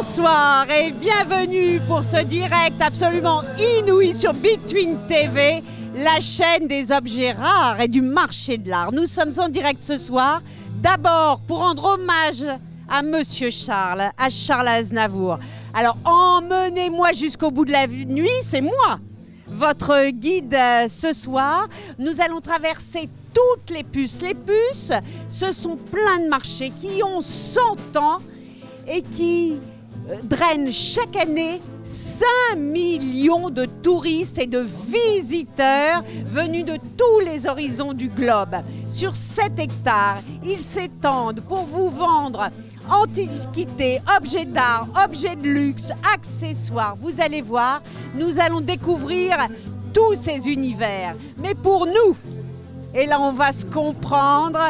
Bonsoir et bienvenue pour ce direct absolument inouï sur Between TV, la chaîne des objets rares et du marché de l'art. Nous sommes en direct ce soir, d'abord pour rendre hommage à Monsieur Charles, à Charles Aznavour. Alors emmenez-moi jusqu'au bout de la nuit, c'est moi, votre guide ce soir. Nous allons traverser toutes les puces. Les puces, ce sont plein de marchés qui ont 100 ans et qui drainent chaque année 5 millions de touristes et de visiteurs venus de tous les horizons du globe. Sur 7 hectares, ils s'étendent pour vous vendre antiquités, objets d'art, objets de luxe, accessoires. Vous allez voir, nous allons découvrir tous ces univers. Mais pour nous, et là on va se comprendre,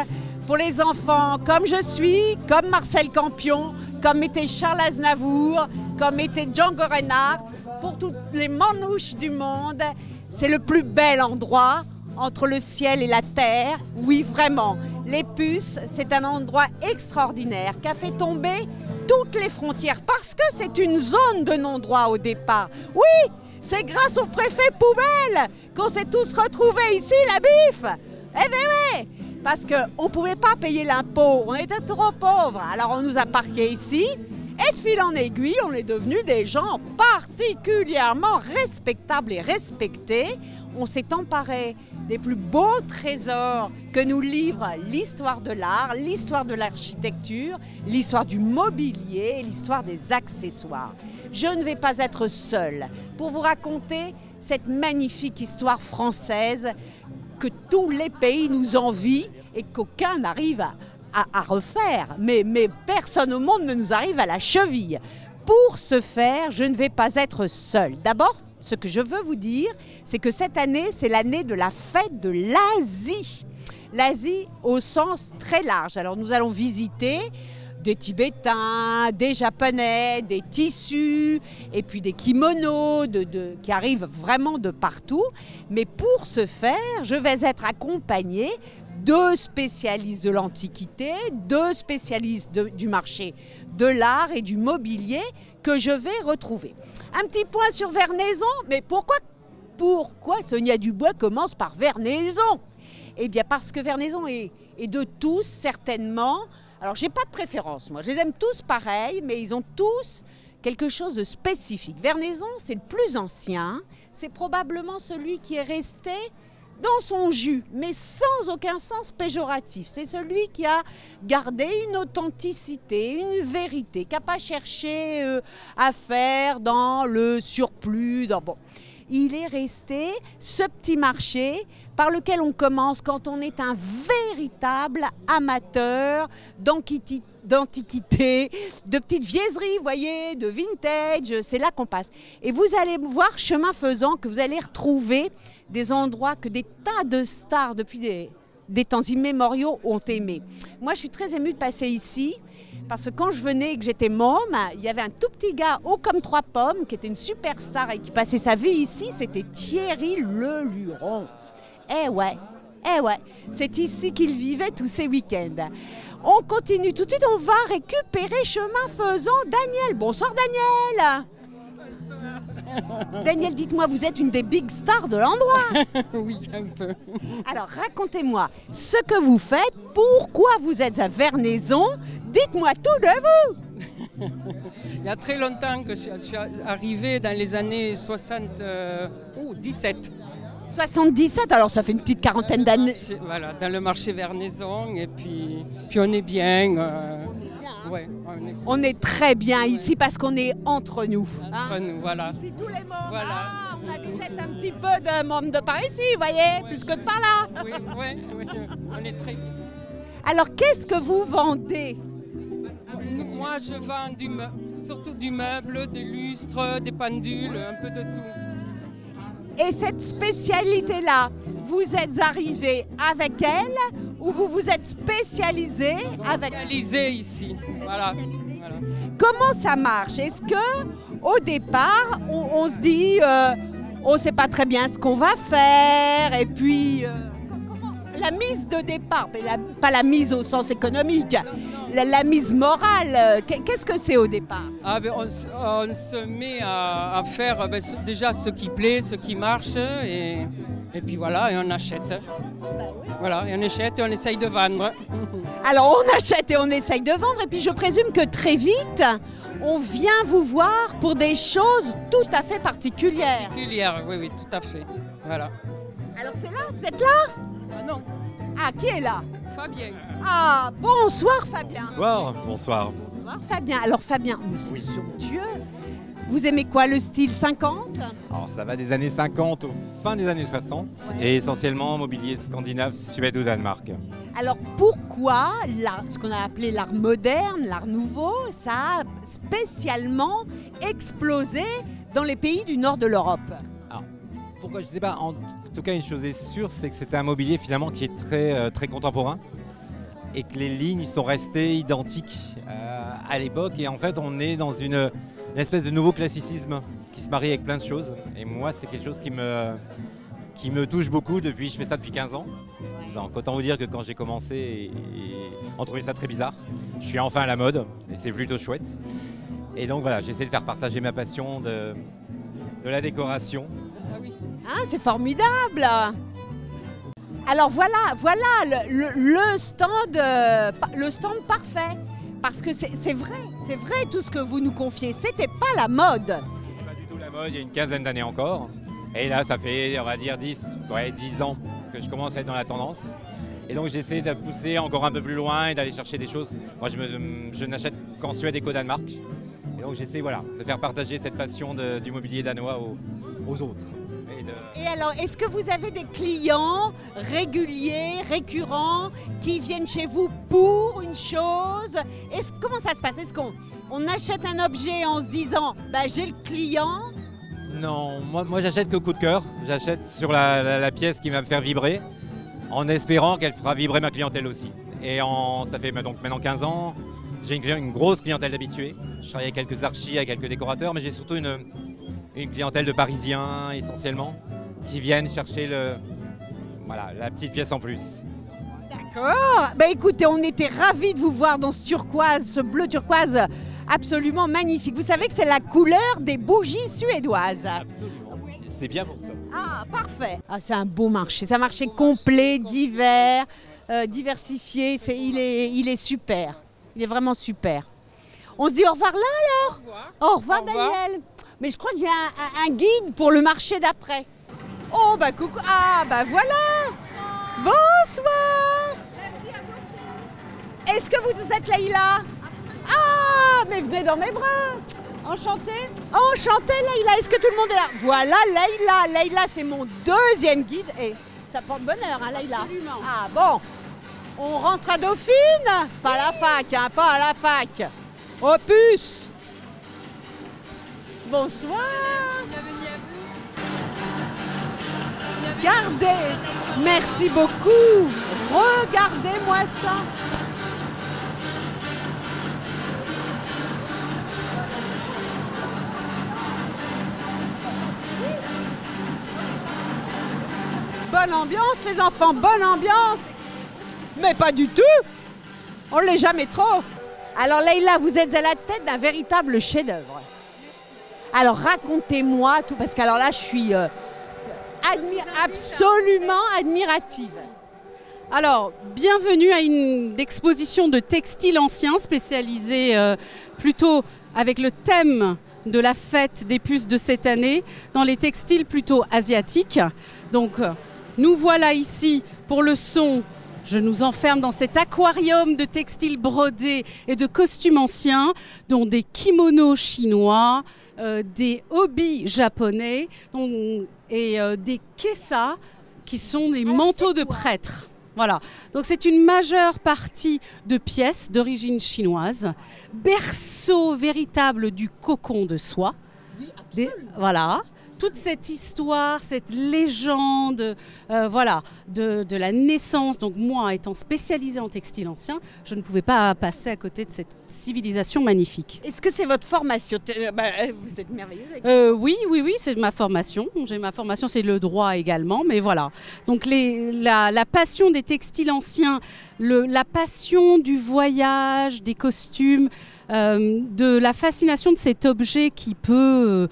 pour les enfants comme je suis, comme Marcel Campion, comme était Charles Aznavour, comme était Django Reinhardt, pour toutes les manouches du monde, c'est le plus bel endroit entre le ciel et la terre. Oui, vraiment, les puces, c'est un endroit extraordinaire qui a fait tomber toutes les frontières parce que c'est une zone de non-droit au départ. Oui, c'est grâce au préfet Poubelle qu'on s'est tous retrouvés ici, la bif. Eh bien oui, parce qu'on ne pouvait pas payer l'impôt, on était trop pauvres. Alors on nous a parqués ici et de fil en aiguille, on est devenus des gens particulièrement respectables et respectés. On s'est emparé des plus beaux trésors que nous livre l'histoire de l'art, l'histoire de l'architecture, l'histoire du mobilier et l'histoire des accessoires. Je ne vais pas être seule pour vous raconter cette magnifique histoire française que tous les pays nous envient et qu'aucun n'arrive à refaire. Mais personne au monde ne nous arrive à la cheville. Pour ce faire, je ne vais pas être seule. D'abord, ce que je veux vous dire, c'est que cette année, c'est l'année de la fête de l'Asie. L'Asie au sens très large. Alors nous allons visiter des Tibétains, des Japonais, des tissus, et puis des kimonos qui arrivent vraiment de partout. Mais pour ce faire, je vais être accompagnée de spécialistes de l'Antiquité, de spécialistes du marché de l'art et du mobilier que je vais retrouver. Un petit point sur Vernaison, mais pourquoi Sonia Dubois commence par Vernaison? Eh bien parce que Vernaison est de tous certainement. Alors, j'ai pas de préférence, moi. Je les aime tous pareil, mais ils ont tous quelque chose de spécifique. Vernaison, c'est le plus ancien. C'est probablement celui qui est resté dans son jus, mais sans aucun sens péjoratif. C'est celui qui a gardé une authenticité, une vérité, qui n'a pas cherché à faire dans le surplus. Bon. Il est resté ce petit marché par lequel on commence quand on est un véritable amateur d'antiquité, de petites vienneries, vous voyez, de vintage, c'est là qu'on passe. Et vous allez voir, chemin faisant, que vous allez retrouver des endroits que des tas de stars depuis des temps immémoriaux ont aimé. Moi, je suis très émue de passer ici, parce que quand je venais et que j'étais môme, il y avait un tout petit gars haut comme 3 pommes, qui était une superstar et qui passait sa vie ici, c'était Thierry Leluron. Eh ouais, c'est ici qu'il vivait tous ses week-ends. On continue tout de suite, on va récupérer chemin faisant Daniel. Bonsoir Daniel. Bonsoir. Daniel, dites-moi, vous êtes une des big stars de l'endroit. Oui, un peu. Alors racontez-moi ce que vous faites, pourquoi vous êtes à Vernaison, dites-moi tout de vous. Il y a très longtemps que je suis arrivée dans les années 17. 77, alors ça fait une petite quarantaine d'années. Voilà, dans le marché Vernaison, et puis on est bien. Ouais, on est très bien ici parce qu'on est entre nous. Entre nous, voilà. Ici, tous les mômes, voilà. On a peut-être un petit peu de mômes de par ici, vous voyez, plus que de par là. Oui, on est très bien. Alors, qu'est-ce que vous vendez? Moi, je vends surtout du meuble, des lustres, des pendules, un peu de tout. Et cette spécialité-là, vous êtes arrivé avec elle ou vous vous êtes spécialisé avec elle? Spécialisé ici, voilà. Comment ça marche? Est-ce que au départ, on se dit, on ne sait pas très bien ce qu'on va faire et puis... la mise de départ, mais pas la mise au sens économique, Non, non. la mise morale, qu'est-ce que c'est au départ? Ah, ben, on se met à faire déjà ce qui plaît, ce qui marche, et puis voilà, et on achète. Voilà, et on achète et on essaye de vendre. Alors on achète et on essaye de vendre, et puis je présume que très vite, on vient vous voir pour des choses tout à fait particulières. Particulière, oui, oui, tout à fait. Voilà. Alors c'est là, vous êtes là? Ah non, Ah, qui est là? Fabien. Ah, bonsoir Fabien. Bonsoir, bonsoir. Bonsoir Fabien. Alors Fabien, mais c'est somptueux. Vous aimez quoi, le style 50? Alors ça va des années 50 aux fins des années 60 et essentiellement mobilier scandinave, Suède ou Danemark. Alors pourquoi ce qu'on a appelé l'art moderne, l'art nouveau, ça a spécialement explosé dans les pays du nord de l'Europe? Alors pourquoi je sais pas, en tout cas une chose est sûre, c'est que c'est un mobilier finalement qui est très contemporain et que les lignes sont restées identiques à l'époque et en fait on est dans une espèce de nouveau classicisme qui se marie avec plein de choses et moi c'est quelque chose qui me touche beaucoup je fais ça depuis 15 ans. Donc autant vous dire que quand j'ai commencé, on trouvait ça très bizarre. Je suis enfin à la mode et c'est plutôt chouette. Et donc voilà, j'essaie de faire partager ma passion de la décoration. Ah oui. Hein, c'est formidable. Alors voilà le stand parfait. Parce que c'est vrai tout ce que vous nous confiez. C'était pas la mode. C'est pas du tout la mode, il y a une quinzaine d'années encore. Et là, ça fait, on va dire, 10 ans que je commence à être dans la tendance. Et donc j'essaie de pousser encore un peu plus loin et d'aller chercher des choses. Moi, je n'achète qu'en Suède et qu'au Danemark. Et donc j'essaie de faire partager cette passion du mobilier danois aux autres. Et alors, est-ce que vous avez des clients réguliers, récurrents, qui viennent chez vous pour une chose? Comment ça se passe? Est-ce qu'on achète un objet en se disant j'ai le client? Non, moi j'achète que coup de cœur. J'achète sur la pièce qui va me faire vibrer, en espérant qu'elle fera vibrer ma clientèle aussi. Et ça fait donc maintenant 15 ans, j'ai une grosse clientèle d'habitués. Je travaille avec quelques archis, avec quelques décorateurs, mais j'ai surtout une clientèle de Parisiens essentiellement, qui viennent chercher la petite pièce en plus. D'accord. Écoutez, on était ravis de vous voir dans ce bleu turquoise absolument magnifique. Vous savez que c'est la couleur des bougies suédoises. Absolument. C'est bien pour ça. Ah, parfait. Ah, c'est un beau marché. C'est un marché complet, divers, diversifié. Il est super. Il est vraiment super. On se dit au revoir là alors? Au revoir Daniel. Mais je crois que j'ai un guide pour le marché d'après. Oh coucou. Ah voilà. Bonsoir. Est-ce que vous êtes Leïla? Ah, mais venez dans mes bras. Enchantée. Enchantée Leïla. Est-ce que tout le monde est là? Voilà Leïla. Leïla, c'est mon deuxième guide. Et ça porte bonheur, hein, Leïla? Absolument. Ah bon. On rentre à Dauphine? Pas à la fac, hein, pas à la fac. Opus. Bonsoir. Bienvenue à vous. Regardez. Merci beaucoup. Regardez-moi ça. Bonne ambiance les enfants, bonne ambiance. Mais pas du tout. On ne l'est jamais trop. Alors Leïla, vous êtes à la tête d'un véritable chef-d'œuvre. Alors racontez-moi tout, parce que alors là je suis absolument admirative. Alors, bienvenue à une exposition de textiles anciens spécialisée plutôt avec le thème de la fête des puces de cette année, dans les textiles plutôt asiatiques. Donc, nous voilà ici pour le son. Je nous enferme dans cet aquarium de textiles brodés et de costumes anciens, dont des kimonos chinois, des hobbies japonais et des kessa, qui sont des manteaux de prêtres. Voilà, donc c'est une majeure partie de pièces d'origine chinoise, berceau véritable du cocon de soie. Oui, absolument. Voilà, toute cette histoire, cette légende, voilà, de la naissance. Donc moi, étant spécialisée en textile ancien, je ne pouvais pas passer à côté de cette civilisation magnifique. Est-ce que c'est votre formation? Vous êtes merveilleuse. Oui, c'est ma formation. J'ai ma formation, c'est le droit également, mais voilà. Donc la passion des textiles anciens, la passion du voyage, des costumes, de la fascination de cet objet qui peut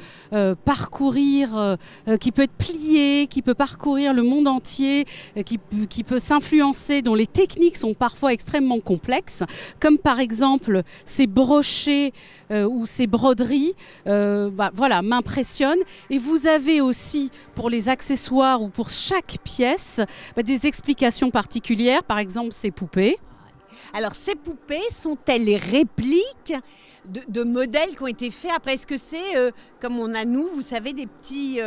parcourir, qui peut être plié, qui peut parcourir le monde entier, qui peut s'influencer, dont les techniques sont parfois extrêmement complexes, comme par exemple ces brochets ou ces broderies, voilà, m'impressionnent. Et vous avez aussi pour les accessoires ou pour chaque pièce des explications particulières, par exemple ces poupées. Alors, ces poupées sont-elles les répliques de modèles qui ont été faits? Après, est-ce que c'est, comme on a nous, vous savez, des petits...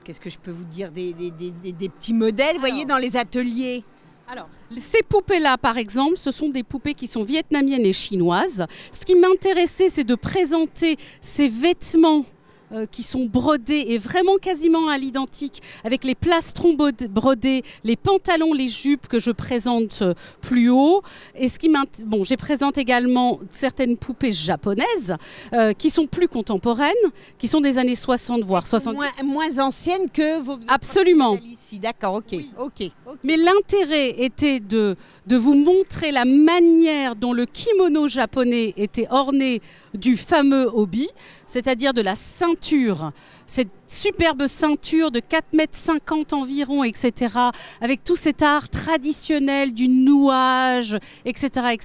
qu'est-ce que je peux vous dire? Des petits modèles, vous voyez, dans les ateliers? Alors, ces poupées-là, par exemple, ce sont des poupées qui sont vietnamiennes et chinoises. Ce qui m'intéressait, c'est de présenter ces vêtements qui sont brodés et vraiment quasiment à l'identique, avec les plastrons brodés, les pantalons, les jupes que je présente plus haut. Et je présente également certaines poupées japonaises qui sont plus contemporaines, qui sont des années 60 voire 70. Moins anciennes que vos... Absolument. Ici, d'accord, ok. Mais l'intérêt était de vous montrer la manière dont le kimono japonais était orné du fameux obi, c'est-à-dire de la ceinture, cette superbe ceinture de 4,50 m environ, etc., avec tout cet art traditionnel du nouage, etc.,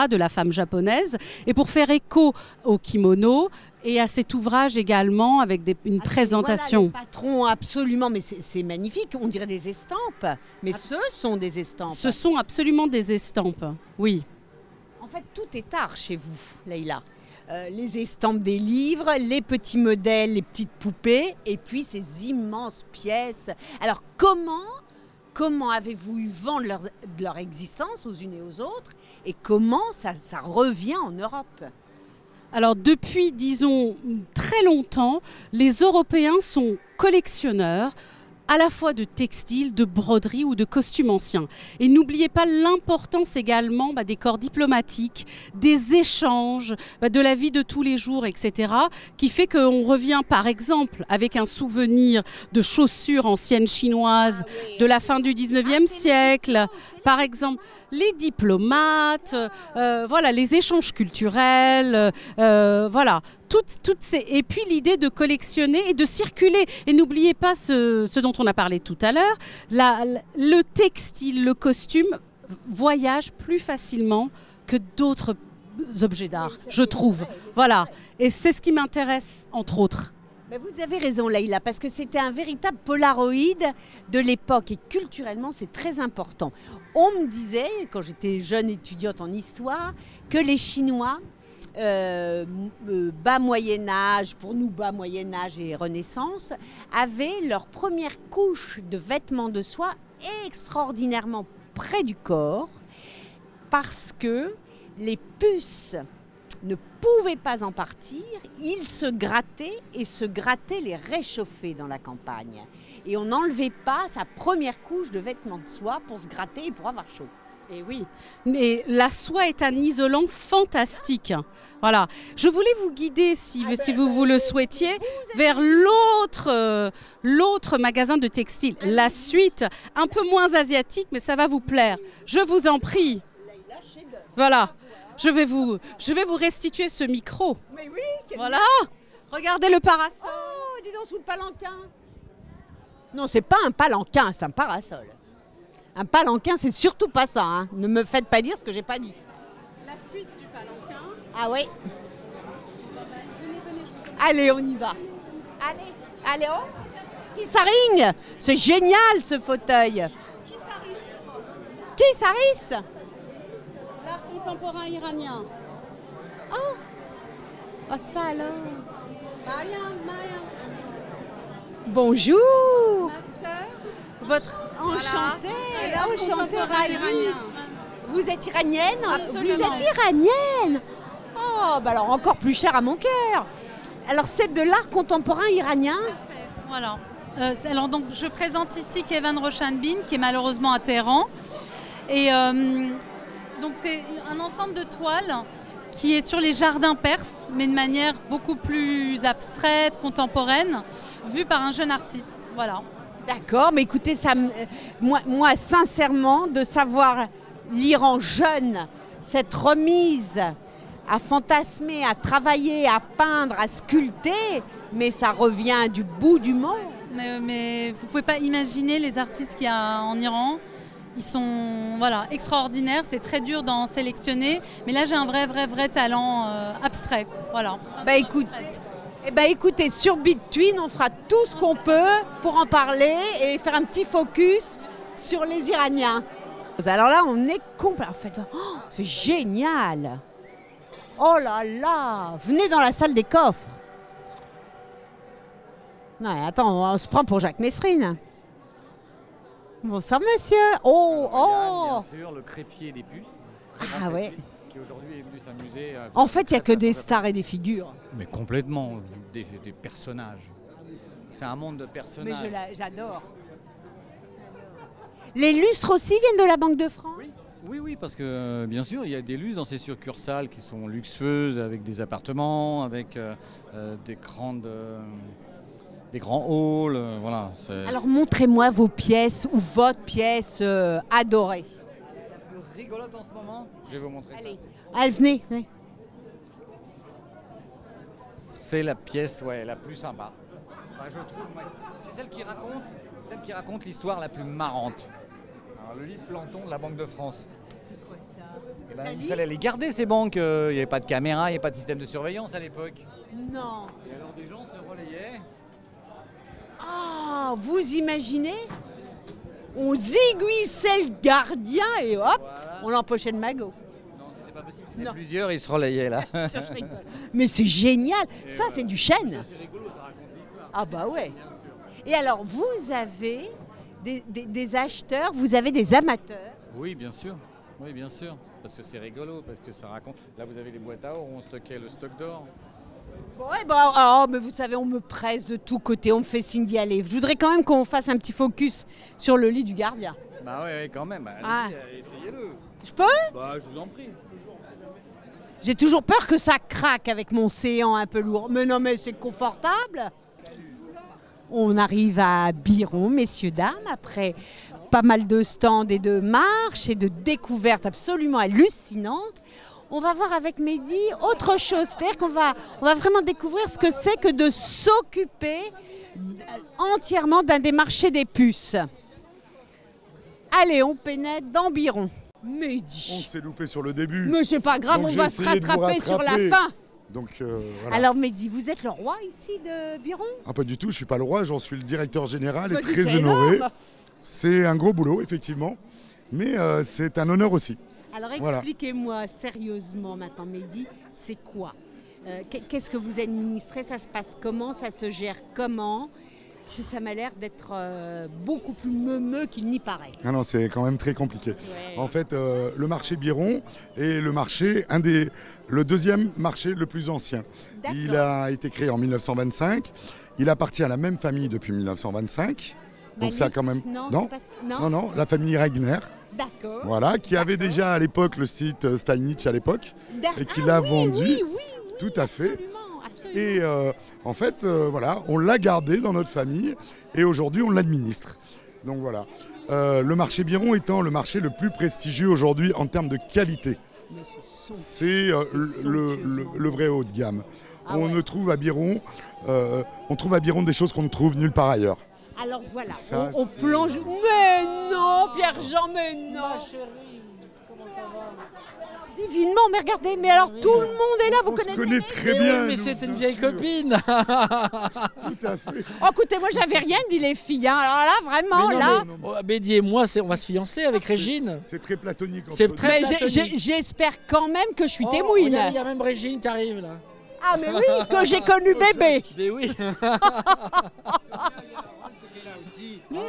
de la femme japonaise. Et pour faire écho au kimono et à cet ouvrage également, avec une présentation. Voilà, les patrons, absolument, mais c'est magnifique, on dirait des estampes. Mais ce sont des estampes. Ce sont absolument des estampes, oui. En fait, tout est art chez vous, Leïla. Les estampes des livres, les petits modèles, les petites poupées, et puis ces immenses pièces. Alors comment avez-vous eu vent de leur existence aux unes et aux autres, et comment ça revient en Europe? Alors depuis, disons, très longtemps, les Européens sont collectionneurs à la fois de textiles, de broderies ou de costumes anciens. Et n'oubliez pas l'importance également des corps diplomatiques, des échanges, de la vie de tous les jours, etc. qui fait qu'on revient par exemple avec un souvenir de chaussures anciennes chinoises de la fin du 19e siècle. Par exemple, les diplomates, voilà, les échanges culturels, voilà. Et puis l'idée de collectionner et de circuler. Et n'oubliez pas ce dont on a parlé tout à l'heure, le textile, le costume voyage plus facilement que d'autres objets d'art, je trouve. Voilà. Et c'est ce qui m'intéresse, entre autres. Mais vous avez raison, Leïla, parce que c'était un véritable Polaroid de l'époque et culturellement, c'est très important. On me disait, quand j'étais jeune étudiante en histoire, que les Chinois, bas Moyen-Âge, pour nous bas Moyen-Âge et Renaissance, avaient leur première couche de vêtements de soie extraordinairement près du corps parce que les puces ne pouvaient pas en partir, ils se grattaient et se grattaient les réchauffer dans la campagne. Et on n'enlevait pas sa première couche de vêtements de soie pour se gratter et pour avoir chaud. Et oui, mais la soie est un isolant fantastique. Voilà. Je voulais vous guider, si vous le souhaitiez, vers l'autre magasin de textile. La suite, un peu moins asiatique, mais ça va vous plaire. Je vous en prie. Voilà. Je vais vous restituer ce micro. Mais oui, voilà. Regardez le parasol. Oh, dis donc, sous le palanquin. Non, c'est pas un palanquin, c'est un parasol. Un palanquin, c'est surtout pas ça. Hein. Ne me faites pas dire ce que j'ai pas dit. La suite du palanquin. Ah oui. Venez, je vous en... Allez, on y va. Allez, oh. Kissaring, c'est génial ce fauteuil. Kissaris. L'art contemporain iranien. Oh, ça alors. Mariam. Bonjour. Ma sœur. Votre enchantée, voilà. Enchantée, ravie. Vous êtes iranienne? Absolument. Vous êtes iranienne. Oh, bah alors encore plus cher à mon cœur. Alors c'est de l'art contemporain iranien? Voilà. Alors donc je présente ici Kevin Rochanbin qui est malheureusement à Téhéran. Et donc c'est un ensemble de toiles qui est sur les jardins perses, mais de manière beaucoup plus abstraite, contemporaine, vue par un jeune artiste. Voilà. D'accord, mais écoutez, moi, sincèrement, de savoir l'Iran jeune, cette remise à fantasmer, à travailler, à peindre, à sculpter, mais ça revient du bout du monde. Mais vous ne pouvez pas imaginer les artistes qu'il y a en Iran. Ils sont extraordinaires, c'est très dur d'en sélectionner. Mais là, j'ai un vrai talent abstrait. Voilà. Écoutez, sur Between, on fera tout ce qu'on peut pour en parler et faire un petit focus sur les Iraniens. Alors là, on est complet. En fait, c'est génial. Oh là là, venez dans la salle des coffres. Non, attends, on se prend pour Jacques Messrine. Bonsoir monsieur. Oh. Bien sûr, le crépier des puces. Ah ouais. Qui aujourd'hui est venu s'amuser. En fait, il n'y a que des stars et des figures. Mais complètement, des personnages. C'est un monde de personnages. Mais j'adore. Les lustres aussi viennent de la Banque de France ? Oui, parce que bien sûr, il y a des lustres dans ces succursales qui sont luxueuses, avec des appartements, avec des grands halls. Voilà. Alors montrez-moi vos pièces ou votre pièce adorée. La plus rigolote en ce moment, je vais vous montrer. Allez, allez venez. C'est la pièce la plus sympa. Enfin, je trouve, c'est celle qui raconte l'histoire la plus marrante. Alors, le lit de Planton de la Banque de France. C'est quoi ça? Il fallait les garder ces banques. Il n'y avait pas de caméra, il n'y avait pas de système de surveillance à l'époque. Non. Et alors des gens se relayaient. Ah, vous imaginez? On aiguissait le gardien et hop, on l'empochait le magot. Non, c'était pas possible. C'était plusieurs, ils se relayaient là. Mais c'est génial. Ça, c'est du chêne. C'est rigolo, ça raconte l'histoire. Ah bah ouais. Et alors, vous avez des acheteurs, vous avez des amateurs. Oui, bien sûr. Oui, bien sûr. Parce que c'est rigolo, parce que ça raconte. Là, vous avez les boîtes à or où on stockait le stock d'or. Ouais, mais vous savez, on me presse de tous côtés, on me fait signe d'y aller. Je voudrais quand même qu'on fasse un petit focus sur le lit du gardien. Bah ouais, quand même. Essayez-le. Je peux? Bah, je vous en prie. J'ai toujours peur que ça craque avec mon séant un peu lourd. Mais non, mais c'est confortable. On arrive à Biron, messieurs, dames, après pas mal de stands et de marches et de découvertes absolument hallucinantes. On va voir avec Mehdi autre chose, c'est-à-dire qu'on va vraiment découvrir ce que c'est que de s'occuper entièrement d'un des marchés des puces. Allez, on pénètre dans Biron. Mehdi. On s'est loupé sur le début. Mais c'est pas grave, Donc on va se rattraper sur la fin. Donc, voilà. Alors Mehdi, vous êtes le roi ici de Biron? Ah, pas du tout, je ne suis pas le roi, j'en suis le directeur général et très honoré. C'est un gros boulot, effectivement, mais c'est un honneur aussi. Alors expliquez-moi sérieusement maintenant, Mehdi, c'est quoi? Qu'est-ce que vous administrez? Ça se passe comment? Ça se gère comment? Ça m'a l'air d'être beaucoup plus meumeux qu'il n'y paraît. Ah non, c'est quand même très compliqué. Ouais. En fait, le marché Biron est le deuxième marché le plus ancien. Il a été créé en 1925. Il appartient à la même famille depuis 1925. Donc ça quand même... Non, la famille Regner. D'accord. Voilà, qui avait déjà à l'époque le site Steinitz à l'époque et qui l'a vendu. Oui, tout à fait. Absolument. Et en fait, voilà, on l'a gardé dans notre famille et aujourd'hui on l'administre. Donc voilà. Le marché Biron étant le marché le plus prestigieux aujourd'hui en termes de qualité. C'est le vrai haut de gamme. On trouve à Biron des choses qu'on ne trouve nulle part ailleurs. Alors voilà, on plonge. Mais non, Pierre-Jean, mais non. Ma chérie, comment ça va? Divinement, mais regardez, mais alors tout le monde est là, vous connaissez? On se connaît très bien. Mais c'est une vieille copine. Tout à fait. Oh, écoutez, moi j'avais rien dit les filles, hein. Alors là, vraiment, Oh, Mehdi et moi, on va se fiancer avec Régine. C'est très platonique. C'est très platonique. J'espère quand même que je suis témoine. Il y a même Régine qui arrive là. Ah mais oui, que j'ai connu bébé. Mais oui. Non.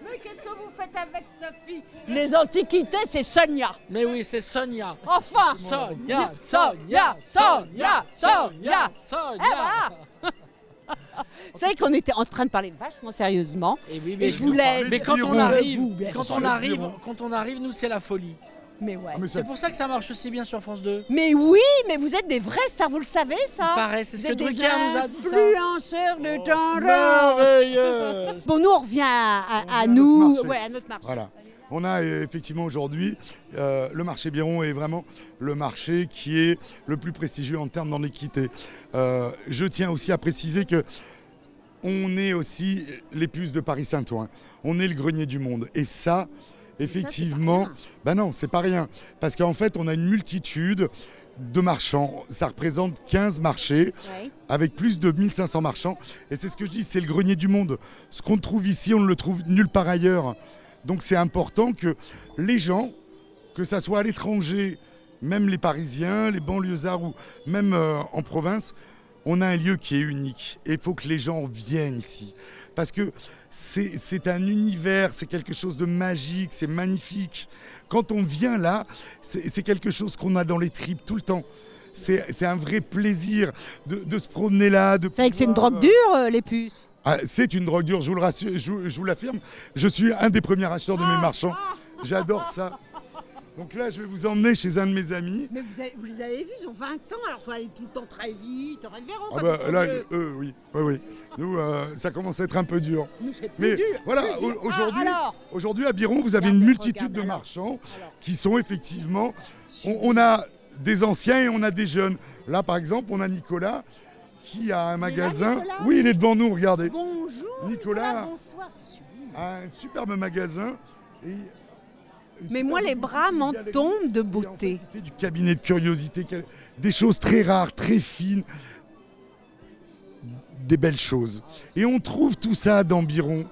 Mais qu'est-ce que vous faites avec Sophie? Les antiquités, c'est Sonia. Mais oui, c'est Sonia. Enfin. Sonia. Eh voilà. Vous savez qu'on était en train de parler vachement sérieusement. Et oui, Et je vous laisse. Mais quand on Biron. arrive, Vous, bien sûr. quand on arrive, nous c'est la folie. Mais ouais. Ah, mais ça- C'est pour ça que ça marche aussi bien sur France 2. Mais oui, mais vous êtes des vrais stars, vous le savez ça. Pareil, c'est ce Vous que êtes des Drucker nous a dit. ça. influenceurs de tendance. Merveilleux. Bon, nous on revient à à nous, notre marché. ouais, à notre marché. Voilà. On a effectivement aujourd'hui, le marché Biron est vraiment le marché qui est le plus prestigieux en termes d'en équité. Je tiens aussi à préciser que on est aussi les puces de Paris-Saint-Ouen. On est le grenier du monde. Et ça, effectivement, ben non, c'est pas rien. Parce qu'en fait, on a une multitude de marchands. Ça représente 15 marchés Ouais. avec plus de 1500 marchands. Et c'est ce que je dis, c'est le grenier du monde. Ce qu'on trouve ici, on ne le trouve nulle part ailleurs. Donc c'est important que les gens, que ça soit à l'étranger, même les Parisiens, les banlieusards ou même en province, on a un lieu qui est unique. Et il faut que les gens viennent ici. Parce que c'est un univers, c'est quelque chose de magique, c'est magnifique. Quand on vient là, c'est quelque chose qu'on a dans les tripes tout le temps. C'est un vrai plaisir de se promener là. C'est vrai que c'est une drogue dure, les puces. Ah, c'est une drogue dure, je vous le rassure, je vous l'affirme. Je suis un des premiers acheteurs de mes marchands. J'adore ça. Donc là, je vais vous emmener chez un de mes amis. Mais vous les avez vus, ils ont 20 ans, alors il faut aller tout le temps très vite, révérend. Ah bah, là, oui, oui, oui. Nous, ça commence à être un peu dur. Mais voilà, aujourd'hui à Biron, vous avez une multitude de marchands qui sont effectivement... On a des anciens et on a des jeunes. Là, par exemple, on a Nicolas qui a un magasin. Nicolas Oui, il est devant nous, regardez. Bonjour Nicolas. bonsoir, c'est sublime. Un superbe magasin. Et Mais moi, les bras m'en tombent de beauté. Il fait du cabinet de curiosité, des choses très rares, très fines, des belles choses. Et on trouve tout ça dans Biron.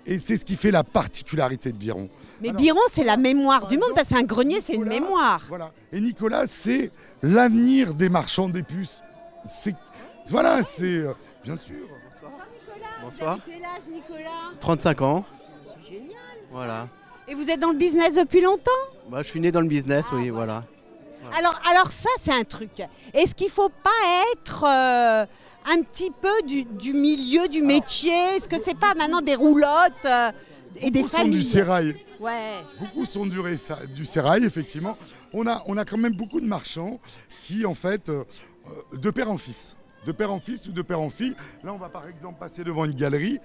Et c'est ce qui fait la particularité de Biron. Mais Alors, Biron, c'est la mémoire du monde, parce qu'un grenier, c'est une Nicolas, mémoire. Voilà. Et Nicolas, c'est l'avenir des marchands des puces. Voilà, c'est... bien sûr. Bonsoir. Quel âge, Nicolas? 35 ans. C'est génial. Voilà. Et vous êtes dans le business depuis longtemps? Moi, je suis né dans le business, oui, voilà. Alors ça, c'est un truc. Est-ce qu'il ne faut pas être un petit peu du milieu du métier? Est-ce que c'est pas maintenant des roulottes et des Beaucoup sont familles? du sérail. Ouais. Beaucoup sont du sérail, effectivement. On a quand même beaucoup de marchands qui, en fait, de père en fils. De père en fils ou de père en fille. Là, on va par exemple passer devant une galerie,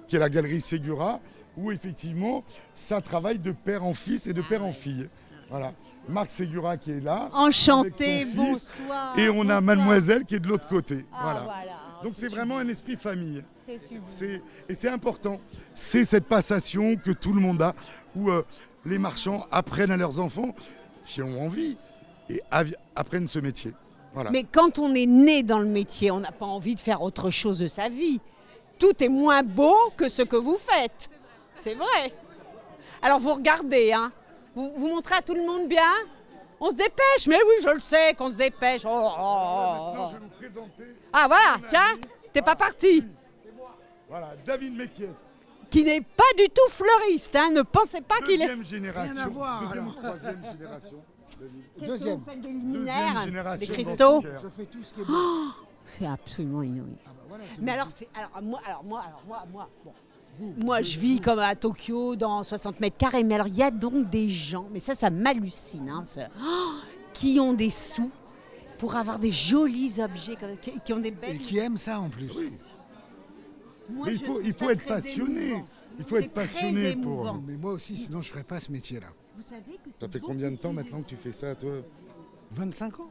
qui est la galerie Ségura, où effectivement, ça travaille de père en fils et de père en fille. Voilà. Marc Ségura qui est là. Enchanté, avec son fils. bonsoir. Et on a bonsoir. Mademoiselle qui est de l'autre côté. Ah, Voilà. Donc c'est vraiment un esprit famille. C'est sublime. Et c'est important. C'est cette passation que tout le monde a, où les marchands apprennent à leurs enfants qui ont envie et apprennent ce métier. Voilà. Mais quand on est né dans le métier, on n'a pas envie de faire autre chose de sa vie. Tout est moins beau que ce que vous faites. C'est vrai. Alors vous regardez, hein. Vous montrez à tout le monde bien. On se dépêche, mais oui, je le sais qu'on se dépêche. Oh, oh, oh. Maintenant, je vais vous présenter. Ah voilà, tiens, t'es pas parti. Voilà, David Mekies. Qui n'est pas du tout fleuriste, hein. Ne pensez pas qu'il est... Deuxième génération. Rien à voir, Deuxième ou alors. troisième génération. David. Qu'est-ce que Deuxième. vous faites des Deuxième luminaires, génération des cristaux? d'antiquaires. Je fais tout ce qui est beau. C'est absolument inouï. Ah bah voilà, c'est Mais bon. moi, moi, je vis comme à Tokyo, dans 60 mètres carrés. Mais alors, il y a donc des gens, mais ça m'hallucine, hein, qui ont des sous pour avoir des jolis objets, qui ont des belles... Et qui aime ça en plus. Oui. Moi, Mais je il faut trouve ça être très passionné. émouvant. Il faut être C'est très passionné pour... émouvant. Mais moi aussi, sinon je ferais pas ce métier-là. Vous savez que Ça c'est fait combien de temps beaucoup maintenant que tu fais ça, toi? 25 ans.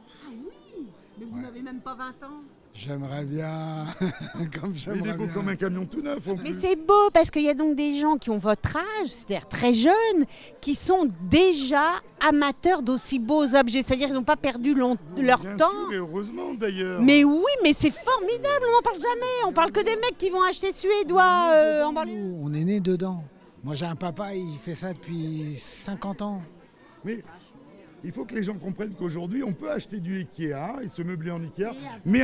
Mais vous n'avez même pas 20 ans. J'aimerais bien. Comme Mais il j'aimerais est beau bien. comme un camion tout neuf en Mais plus. c'est beau parce qu'il y a donc des gens qui ont votre âge, c'est-à-dire très jeunes, qui sont déjà amateurs d'aussi beaux objets. C'est-à-dire qu'ils n'ont pas perdu leur Bien temps. sûr, et heureusement d'ailleurs. Mais oui, mais c'est formidable, on n'en parle jamais. On parle que des mecs qui vont acheter suédois en banlieue. Nous, on est né dedans. Moi j'ai un papa, il fait ça depuis 50 ans. Mais il faut que les gens comprennent qu'aujourd'hui, on peut acheter du Ikea et se meubler en Ikea, mais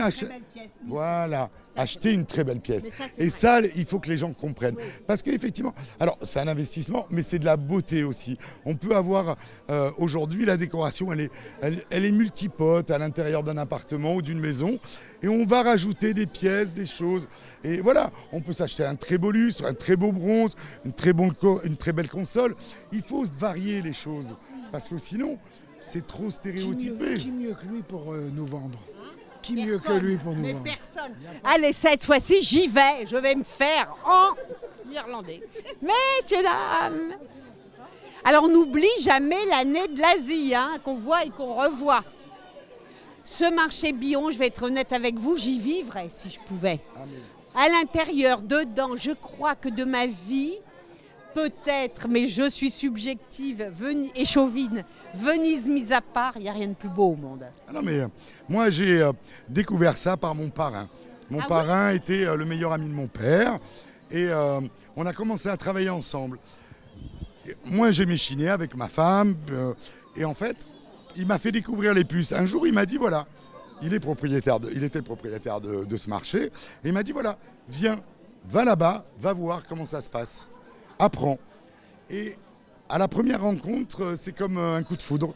voilà, acheter une très belle pièce. Et ça, il faut que les gens comprennent. Parce qu'effectivement, alors c'est un investissement, mais c'est de la beauté aussi. On peut avoir, aujourd'hui, la décoration, elle est multipote à l'intérieur d'un appartement ou d'une maison. Et on va rajouter des pièces, des choses. Et voilà, on peut s'acheter un très beau lustre, un très beau bronze, une très belle console. Il faut varier les choses. Parce que sinon, c'est trop stéréotypé. Qui mieux que lui pour nous vendre? Qui mieux que lui pour nous vendre? Personne. Allez, cette fois-ci, j'y vais. Je vais me faire en irlandais. Messieurs, dames. Alors, on n'oublie jamais l'année de l'Asie, hein, qu'on voit et qu'on revoit. Ce marché Biron, je vais être honnête avec vous, j'y vivrais si je pouvais. À l'intérieur, dedans, je crois que de ma vie, peut-être, mais je suis subjective et chauvine, Venise mise à part, il n'y a rien de plus beau au monde. Ah non, mais moi, j'ai découvert ça par mon parrain. Mon parrain était le meilleur ami de mon père et on a commencé à travailler ensemble. Et moi, j'ai m'échiné avec ma femme et en fait, il m'a fait découvrir les puces. Un jour, il m'a dit, voilà, il était le propriétaire de ce marché. Et il m'a dit, voilà, viens, va là-bas, va voir comment ça se passe. Apprends. Et à la première rencontre, c'est comme un coup de foudre.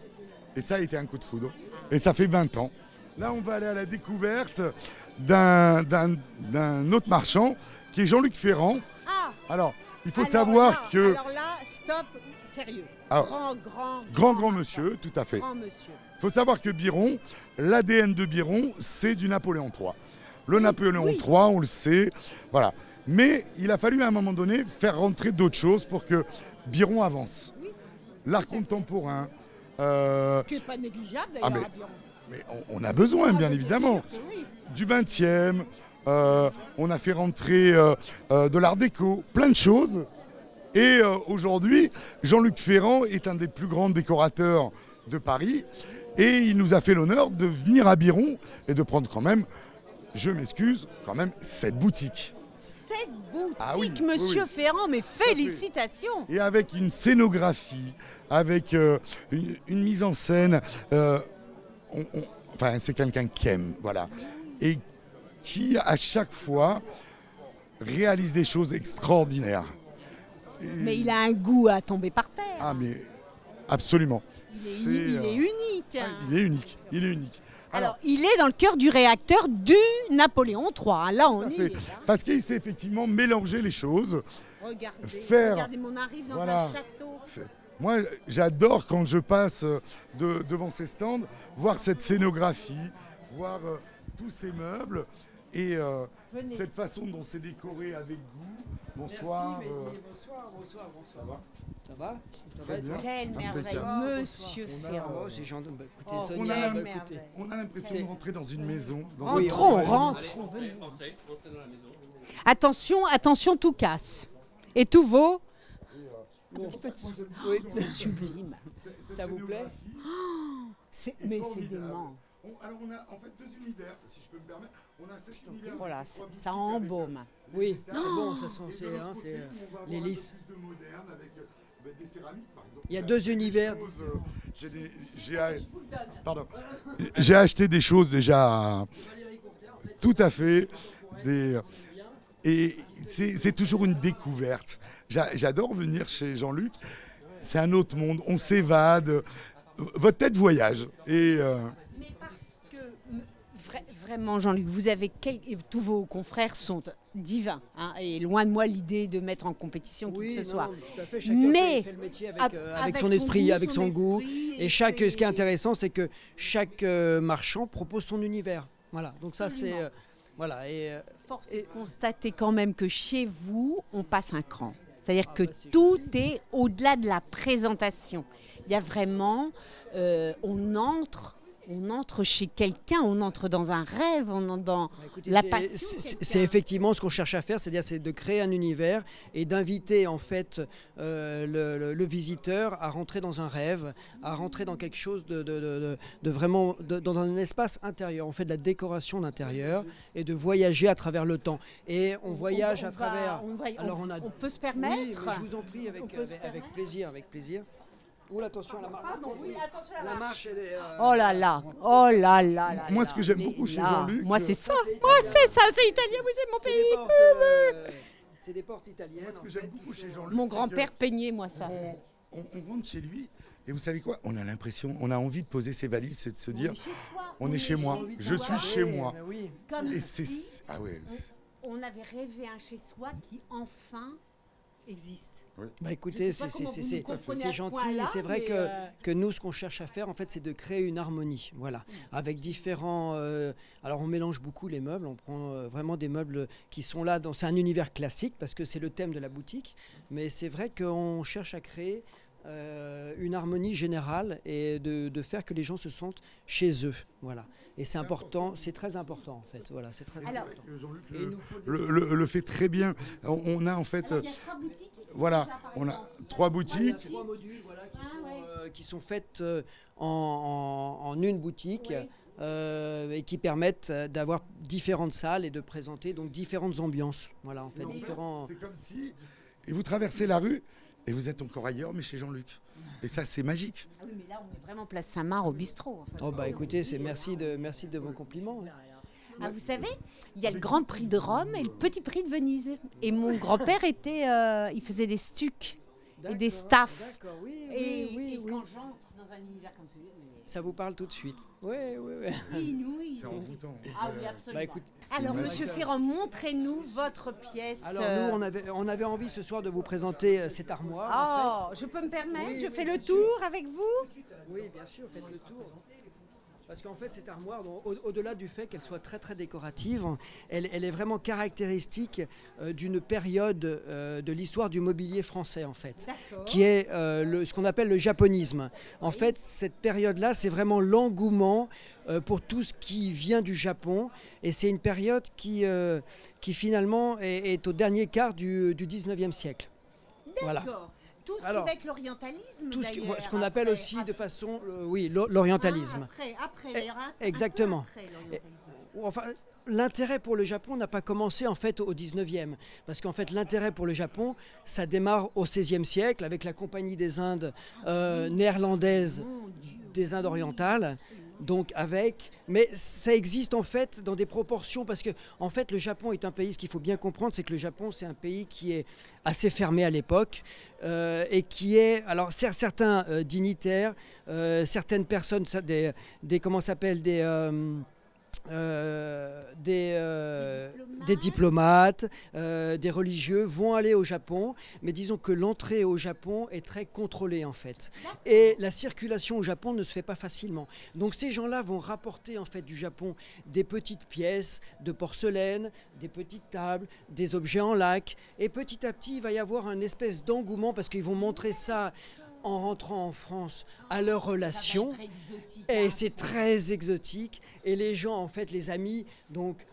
Et ça a été un coup de foudre. Et ça fait 20 ans. Là, on va aller à la découverte d'un autre marchand qui est Jean-Luc Ferrand. Ah. Alors, il faut savoir que... Alors là, stop, sérieux. Alors, grand monsieur, tout à fait. Il faut savoir que Biron, l'ADN de Biron, c'est du Napoléon III. Le Napoléon III, on le sait, voilà. Mais il a fallu à un moment donné faire rentrer d'autres choses pour que Biron avance. L'art contemporain. Qui n'est pas négligeable d'ailleurs à Biron. Mais on a besoin, bien évidemment. Du 20e, on a fait rentrer de l'art déco, plein de choses. Et aujourd'hui, Jean-Luc Ferrand est un des plus grands décorateurs de Paris. Et il nous a fait l'honneur de venir à Biron et de prendre quand même, je m'excuse, quand même, cette boutique. Cette boutique, monsieur Ferrand, mais félicitations! Et avec une scénographie, avec une mise en scène, enfin, c'est quelqu'un qui aime, voilà. Et qui, à chaque fois, réalise des choses extraordinaires. Mais il a un goût à tomber par terre. Ah, mais absolument. Il est unique. Il est unique, il est unique. Alors, il est dans le cœur du réacteur du Napoléon III. Là, on y est. Parce qu'il sait effectivement mélanger les choses. Regardez, on arrive dans un château. Moi, j'adore quand je passe devant ces stands, voir cette scénographie, voir tous ces meubles et cette façon dont c'est décoré avec goût. Bonsoir. Bonsoir. Ça va? Quelle merveille, monsieur Ferrand. C'est gentil. Écoutez, Sonia, on a l'impression de rentrer dans une maison. Rentrons. Entrez dans la maison. Attention, tout casse. Et tout vaut. C'est sublime. Ça vous plaît? Mais c'est dément. Alors on a en fait deux univers, si je peux me permettre. On a cet univers. Voilà, ça embaume. Oui, c'est bon, ça sent, c'est les lys. Des céramiques, par exemple. Il y a deux univers. J'ai acheté des choses déjà tout à fait. Et c'est toujours une découverte. J'adore venir chez Jean-Luc. C'est un autre monde. On s'évade. Votre tête voyage. Mais parce que vraiment, Jean-Luc, vous avez tous vos confrères sont divins. Hein, et loin de moi l'idée de mettre en compétition qui que ce soit. Tout à fait. Chacun fait le métier avec son esprit, avec son goût. Et ce qui est intéressant, c'est que chaque marchand propose son univers. Voilà. Donc ça, c'est voilà. Force est de constater quand même que chez vous, on passe un cran. C'est-à-dire que tout est au-delà de la présentation. Il y a vraiment, on entre chez quelqu'un, on entre dans un rêve, on entre dans la passion. C'est effectivement ce qu'on cherche à faire, c'est de créer un univers et d'inviter en fait le visiteur à rentrer dans un rêve, à rentrer dans quelque chose de vraiment dans un espace intérieur. On fait de la décoration d'intérieur et de voyager à travers le temps. Et on voyage à travers. On peut se permettre. Oui, je vous en prie, avec plaisir. Oula, attention à la marche. Pardon, oui, attention à la La marche. marche, elle est. Oh là là, oh là là là. Moi, là, ce que j'aime on est beaucoup chez là. Jean-Luc, Moi, c'est ça. c'est Moi, italien. c'est ça, c'est italien. Oui, c'est mon C'est des pays. portes, c'est des portes italiennes. ce que en j'aime fait, beaucoup qui chez sont- Jean-Luc, Mon c'est grand-père peignait, moi, ça. on rentre chez lui et vous savez quoi? On a l'impression, on a envie de poser ses valises et de se dire, est chez soi. on est chez moi, je suis chez moi. Mais oui. Comme Et si c'est ah ouais. on avait rêvé un chez soi qui enfin existe. Bah écoutez, Je sais pas comment vous nous comprenez à c'est ce gentil. point-là, C'est vrai mais, que nous, ce qu'on cherche à faire, en fait, c'est de créer une harmonie. Voilà. Avec différents. Alors, on mélange beaucoup les meubles. On prend vraiment des meubles qui sont là. C'est un univers classique parce que c'est le thème de la boutique. Mais c'est vrai qu'on cherche à créer une harmonie générale et de faire que les gens se sentent chez eux. Voilà. Et c'est important, c'est très important en fait. Voilà, c'est très important. Jean-Luc Et il nous faut des- le fait très bien. On a en fait, Alors, il y a 3 boutiques ici, voilà, déjà, par on a exemple. 3 Il y a boutiques. 3 modules voilà, Ah, qui sont faites en une boutique. Oui. Et qui permettent d'avoir différentes salles et de présenter donc différentes ambiances. Voilà, en fait, Et en fait, différents. c'est comme si et vous traversez la rue et vous êtes encore ailleurs, mais chez Jean-Luc. Et ça, c'est magique. Ah oui, mais là, on est vraiment place Saint-Marc au bistrot. en fait. Oh bah écoutez, c'est merci de vos compliments. Ah, vous savez, il y a le Grand Prix de Rome et le Petit Prix de Venise. Et mon grand-père était, il faisait des stucs et des staffs. D'accord, oui, Et, oui, et oui. quand j'entre dans un univers comme celui-là, Ça vous parle tout de suite. Oui, oui, oui. inouï. C'est envoûtant. Ah oui, absolument. Bah, écoute, Alors, magique. Monsieur Ferrand, montrez-nous votre pièce. Alors nous, on avait envie ce soir de vous présenter cette armoire. Oh, je peux me permettre, Oui, je oui, fais bien le sûr. tour avec vous. En fait. Oui, bien sûr, faites le tour. Parce qu'en fait, cette armoire, bon, au-delà du fait qu'elle soit très très décorative, elle est vraiment caractéristique d'une période de l'histoire du mobilier français, en fait, D'accord. qui est ce qu'on appelle le japonisme. En fait, cette période-là, c'est vraiment l'engouement pour tout ce qui vient du Japon, et c'est une période qui finalement est au dernier quart du 19e siècle. Voilà. D'accord. Tout ce Alors, qui va avec l'orientalisme. Tout d'ailleurs, ce qu'on appelle après- aussi de façon, oui, l'orientalisme. Après, d'ailleurs, un peu Exactement. après l'orientalisme. Enfin, l'intérêt pour le Japon n'a pas commencé en fait au 19e, parce qu'en fait l'intérêt pour le Japon, ça démarre au 16e siècle avec la Compagnie des Indes néerlandaise des Indes orientales. Donc mais ça existe en fait dans des proportions parce que en fait le Japon est un pays, ce qu'il faut bien comprendre, c'est que le Japon c'est un pays qui est assez fermé à l'époque et qui est, alors certains dignitaires, certaines personnes, des comment s'appelle des diplomates, des religieux vont aller au Japon, mais disons que l'entrée au Japon est très contrôlée en fait. Et la circulation au Japon ne se fait pas facilement. Donc ces gens-là vont rapporter en fait du Japon des petites pièces de porcelaine, des petites tables, des objets en lac. Et petit à petit, il va y avoir un espèce d'engouement parce qu'ils vont montrer ça en rentrant en France à leur relation. Et c'est très exotique. Et les gens, en fait, les amis, donc,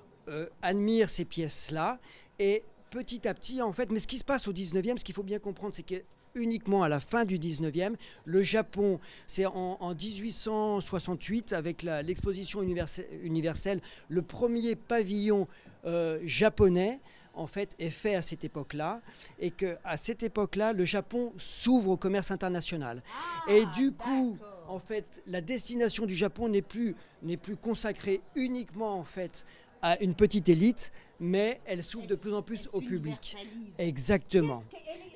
admirent ces pièces-là. Et petit à petit, en fait, mais ce qui se passe au 19e, ce qu'il faut bien comprendre, c'est que uniquement à la fin du 19e, le Japon, c'est en 1868, avec l'exposition universelle, le premier pavillon japonais, en fait, est fait à cette époque-là, et qu'à cette époque-là, le Japon s'ouvre au commerce international. Et du coup, en fait, la destination du Japon n'est plus consacrée uniquement, en fait, à une petite élite, mais elle s'ouvre de plus en plus au public. Exactement.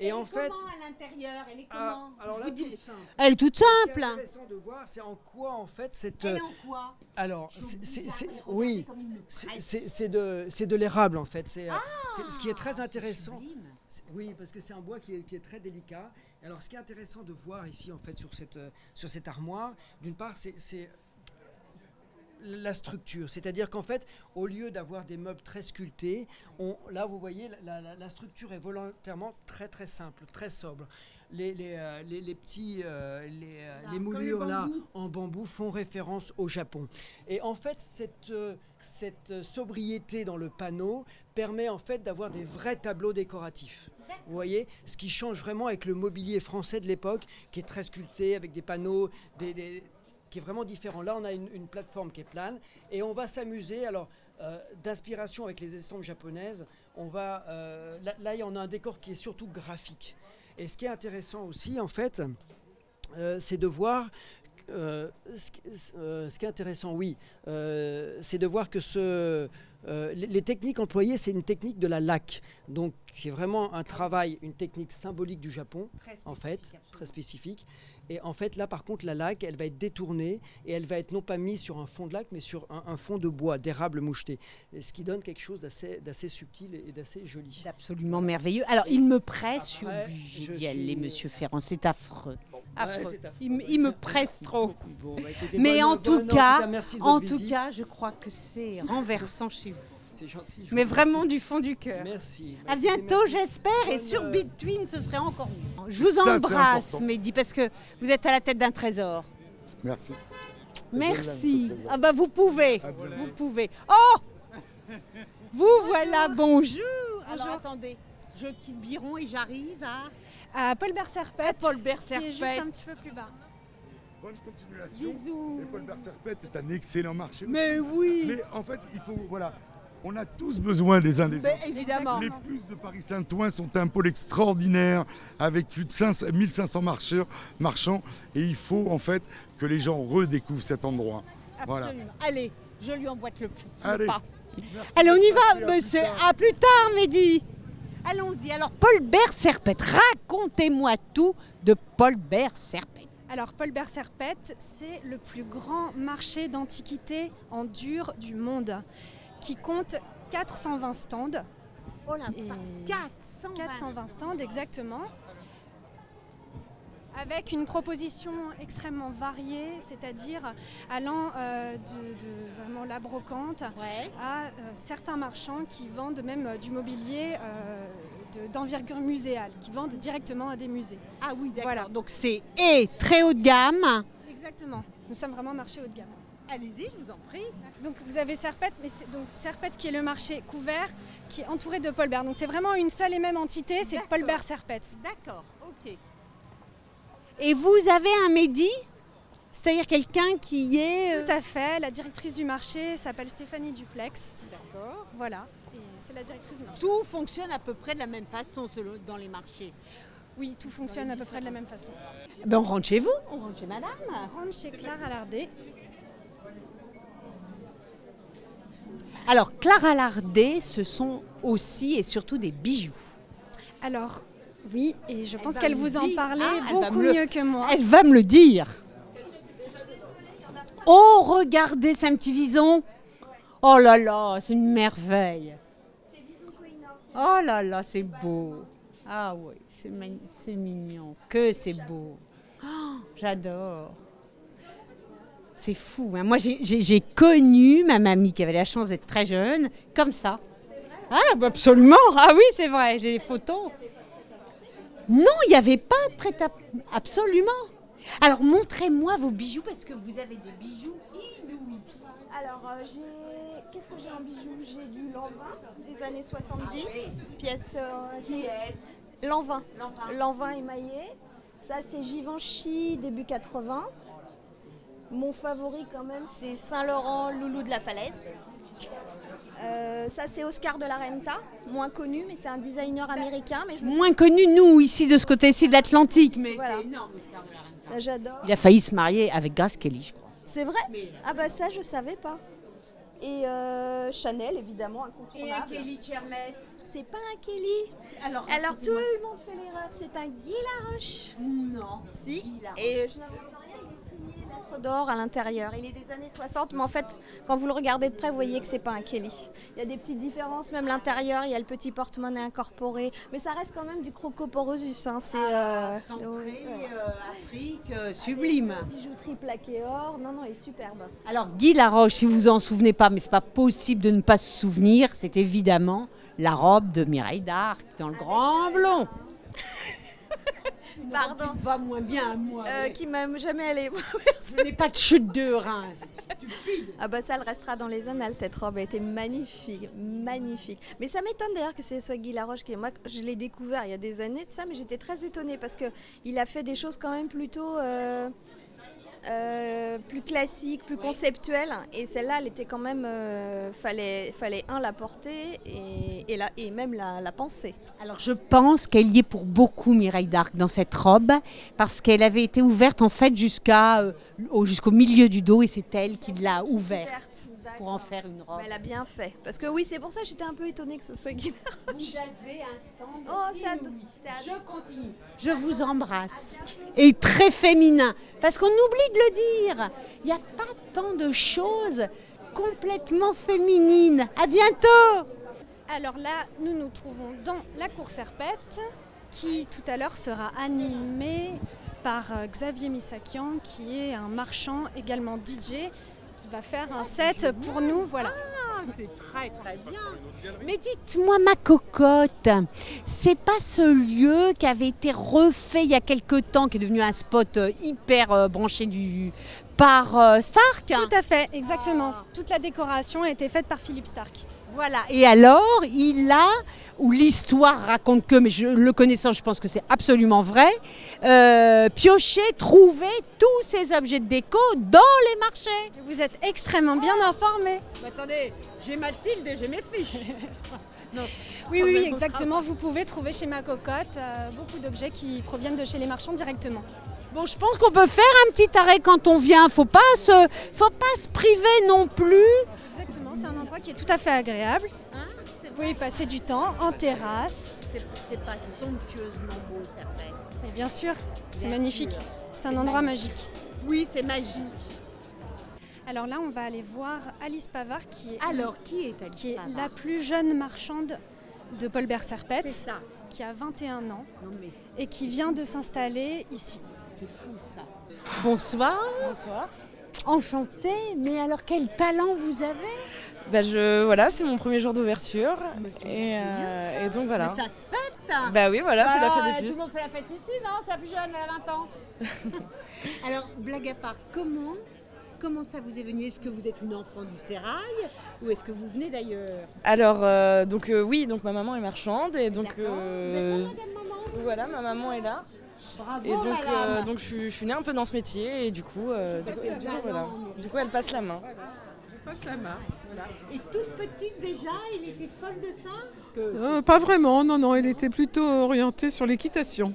Et en fait, comment à l'intérieur? Elle est comment? alors là, Je vous dis- toute simple. Elle est toute Ce qui simple. est intéressant de voir, c'est en quoi, en fait, cette... Elle est en quoi? Alors, oui. c'est de l'érable, en fait. C'est ce qui est très intéressant. Oui, parce que c'est un bois qui est très délicat. Alors, ce qui est intéressant de voir ici, en fait, sur cette armoire, d'une part, c'est la structure. C'est-à-dire qu'en fait, au lieu d'avoir des meubles très sculptés, là, vous voyez, la structure est volontairement très, très simple, très sobre. Les petits les moulures là en bambou font référence au Japon. Et en fait, cette sobriété dans le panneau permet en fait d'avoir des vrais tableaux décoratifs. Vous voyez, ce qui change vraiment avec le mobilier français de l'époque, qui est très sculpté avec des panneaux, qui est vraiment différent. Là, on a une plateforme qui est plane et on va s'amuser. Alors, d'inspiration avec les estampes japonaises, là, il y en a un décor qui est surtout graphique. Et ce qui est intéressant aussi, en fait, c'est de voir ce qui est intéressant, oui, c'est de voir que les techniques employées, c'est une technique de la laque. Donc, c'est vraiment un travail, une technique symbolique du Japon, en fait, très spécifique. Et en fait, là, par contre, la laque, elle va être détournée et elle va être non pas mise sur un fond de laque, mais sur un fond de bois, d'érable moucheté. Ce qui donne quelque chose d'assez subtil et d'assez joli. Absolument merveilleux. Alors, il me presse, je suis Après, obligée je d'y aller, suis- Monsieur Ferrand. C'est affreux. Affreux. Ouais, c'est affreux. Il me presse trop. Bon, bah, écoutez, Mais en tout cas, merci de votre visite. je crois que c'est renversant chez vous. C'est gentil. je vous Mais remercie. vraiment du fond du cœur. Merci. À Bah, écoutez, bientôt, merci. j'espère. Et Bonne, sur euh, Between, ce serait encore mieux. Je vous Ça, c'est embrasse, important. Mehdi, parce que vous êtes à la tête d'un trésor. Merci. Merci. Ah bah vous pouvez. À bientôt. Vous pouvez. Oh, vous voilà. Bonjour. Alors attendez, je quitte Biron et j'arrive à À Paul Berserpet, Paul qui Berserpet. est juste un petit peu plus bas. Bonne continuation. Bisous. Et Paul Berserpet est un excellent marché. Mais oui. Mais en fait, il faut, voilà, on a tous besoin des uns des Mais autres. évidemment. Les puces de Paris-Saint-Ouen sont un pôle extraordinaire avec plus de 1500 marchands et il faut en fait que les gens redécouvrent cet endroit. Voilà. Absolument. Allez, je lui emboîte le Allez. pas. Merci Allez, on y d'être va, passé, à plus monsieur. tard. À plus tard, Mehdi. Allons-y. Alors, Paul Berserpet, racontez-moi tout de Paul Berserpet. Alors Paul Berserpet, c'est le plus grand marché d'antiquités en dur du monde, qui compte 420 stands. Oh la Et 420 stands exactement. Avec une proposition extrêmement variée, c'est-à-dire allant de vraiment la brocante Ouais. à certains marchands qui vendent même du mobilier d'envergure muséale, qui vendent directement à des musées. Ah oui, d'accord. Voilà. Donc c'est très haut de gamme. Exactement. Nous sommes vraiment un marché haut de gamme. Allez-y, je vous en prie. Donc vous avez Serpette, mais c'est donc Serpette qui est le marché couvert, qui est entouré de Paul Bert. Donc c'est vraiment une seule et même entité, c'est D'accord. Paul Bert Serpette. D'accord, ok. Et vous avez un Mehdi, c'est-à-dire quelqu'un qui est... Tout à fait. La directrice du marché s'appelle Stéphanie Duplex. D'accord. Voilà. Et c'est la directrice du marché. Tout fonctionne à peu près de la même façon dans les marchés. Oui, tout fonctionne à peu près de la même façon. Ben on rentre chez vous, on rentre chez madame. On rentre chez Clara Lardé. Alors, Clara Lardé, ce sont aussi et surtout des bijoux. Alors, oui, et je pense va qu'elle me vous en dire. parlait Ah, elle va beaucoup me le- mieux que moi. Elle va me le dire. Oh, regardez, c'est un petit vison. Oh là là, c'est une merveille. Oh là là, c'est beau. Ah oui, c'est mignon. Que c'est beau. Oh, j'adore. C'est fou. Hein. Moi, j'ai connu ma mamie qui avait la chance d'être très jeune, comme ça. Ah, bah absolument. Ah oui, c'est vrai, j'ai les photos. Non, il n'y avait pas de prêt-à-porter. Absolument. Alors, montrez-moi vos bijoux, parce que vous avez des bijoux inouïs. Alors, qu'est-ce que j'ai en bijoux? J'ai du Lanvin des années 70, pièce Lanvin. Lanvin émaillé. Ça, c'est Givenchy, début 80. Mon favori, quand même, c'est Saint-Laurent, Loulou de la Falaise. Ça, c'est Oscar de la Renta, moins connu, mais c'est un designer américain. Mais Moins connu, nous, ici, de ce côté-ci de l'Atlantique. Mais Voilà. c'est énorme, Oscar de la Renta. Ça, j'adore. Il a failli se marier avec Grace Kelly, je crois. C'est vrai? Ah bah ça, je savais pas. Et Chanel, évidemment, incontournable. Hermès. C'est pas un Kelly. Alors tout le monde fait l'erreur, c'est un Guy Laroche. Non. Si. Guy Laroche. Et je n'invente rien, il est signé lettre d'or à l'intérieur. Il est des années 60, mais en fait, quand vous le regardez de près, vous voyez que c'est pas un Kelly. Il y a des petites différences, même l'intérieur, il y a le petit porte-monnaie incorporé, mais ça reste quand même du Crocoporosus. Hein. C'est Centré, Afrique, sublime. bijouterie plaquée or. Non, il est superbe. Alors, Guy Laroche, si vous vous en souvenez pas, mais c'est pas possible de ne pas se souvenir, c'est évidemment la robe de Mireille d'Arc dans le grand blond. Pardon. Va moins bien à moi. Qui m'a jamais allé. Ce n'est pas de chute de rein. c'est stupide. Ah bah ça, elle restera dans les annales, cette robe. Elle était magnifique, magnifique. Mais ça m'étonne d'ailleurs que ce soit Guy Laroche qui... Moi, je l'ai découvert il y a des années de ça, mais j'étais très étonnée parce qu'il a fait des choses quand même plutôt plus classique, plus conceptuelle. Et celle-là, elle était quand même, fallait la porter et même la penser. Alors je pense qu'elle y est pour beaucoup, Mireille d'Arc, dans cette robe, parce qu'elle avait été ouverte en fait jusqu'au milieu du dos et c'est elle qui l'a ouverte pour en faire une robe. Mais elle a bien fait, parce que oui, c'est pour ça que j'étais un peu étonnée que ce soit Guy Laroche. Vous avez un stand. Oh, Je continue. Je vous embrasse. Et très féminin, parce qu'on oublie de le dire. Il n'y a pas tant de choses complètement féminines. À bientôt. Alors là, nous nous trouvons dans la cour Serpette, qui tout à l'heure sera animée par Xavier Missakian, qui est un marchand, également DJ, qui va faire un set pour nous. Voilà. Ah, c'est très très bien. Mais dites-moi, ma cocotte, c'est pas ce lieu qui avait été refait il y a quelque temps, qui est devenu un spot hyper branché par Stark? Tout à fait, exactement. Toute la décoration a été faite par Philippe Stark. Voilà, et alors, ou l'histoire raconte que, mais le connaissant, je pense que c'est absolument vrai, piocher, trouver tous ces objets de déco dans les marchés. Vous êtes extrêmement bien informés. Attendez, j'ai Mathilde et j'ai mes fiches. Non. Oui, exactement. Vous pouvez trouver chez ma cocotte beaucoup d'objets qui proviennent de chez les marchands directement. Bon, je pense qu'on peut faire un petit arrêt quand on vient. Faut pas se priver non plus. Exactement, c'est un endroit qui est tout à fait agréable. Vous pouvez y passer du temps en terrasse. C'est pas somptueusement beau, Serpette. Mais bien sûr, c'est magnifique. C'est un endroit magique. Oui, c'est magique. Alors là, on va aller voir Alice Pavard, qui est la plus jeune marchande de Paul-Bert Serpette, qui a 21 ans et qui vient de s'installer ici. C'est fou ça. Bonsoir. Bonsoir. Enchantée, mais alors quel talent vous avez? Voilà, c'est mon premier jour d'ouverture et donc voilà. Mais ça se fête. Bah oui, voilà, c'est la fête des puces. Tout le monde fait la fête ici, non? C'est la plus jeune, elle a 20 ans. Alors, blague à part, comment ça vous est venu? Est-ce que vous êtes une enfant du sérail ou est-ce que vous venez d'ailleurs? Alors, oui, donc ma maman est marchande et donc voilà, ma maman est là. Bravo, et donc je suis née un peu dans ce métier et du coup elle passe la main. Elle passe la main. Voilà. Et toute petite déjà, elle était folle de ça? Pas vraiment, non, elle était plutôt orientée sur l'équitation.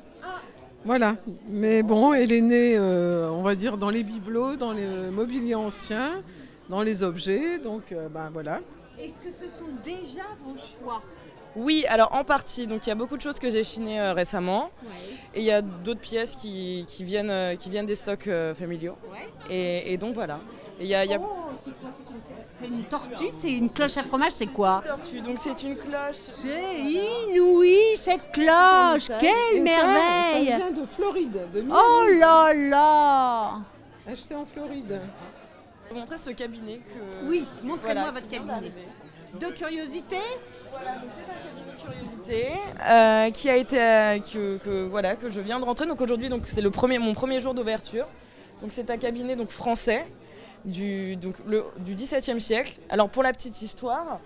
Voilà, mais bon, elle est née, on va dire, dans les bibelots, dans les mobiliers anciens, dans les objets, donc voilà. Est-ce que ce sont déjà vos choix? Oui, alors en partie. Donc il y a beaucoup de choses que j'ai chinées récemment. Ouais. Et il y a d'autres pièces qui viennent des stocks familiaux. Ouais. Et donc voilà. Et c'est une tortue, c'est une cloche à fromage, c'est quoi? C'est une tortue, donc c'est une cloche. C'est inouï cette cloche, quelle merveille! Ça vient de Floride, de Miami. Oh là là! Acheté en Floride. Je vais vous montrer ce cabinet que... Oui, montrez-moi votre cabinet. De curiosité? Voilà, donc c'est un cabinet curiosité qui a été que je viens de rentrer. Donc aujourd'hui, donc c'est mon premier jour d'ouverture. Donc c'est un cabinet donc français du XVIIe siècle. Alors pour la petite histoire,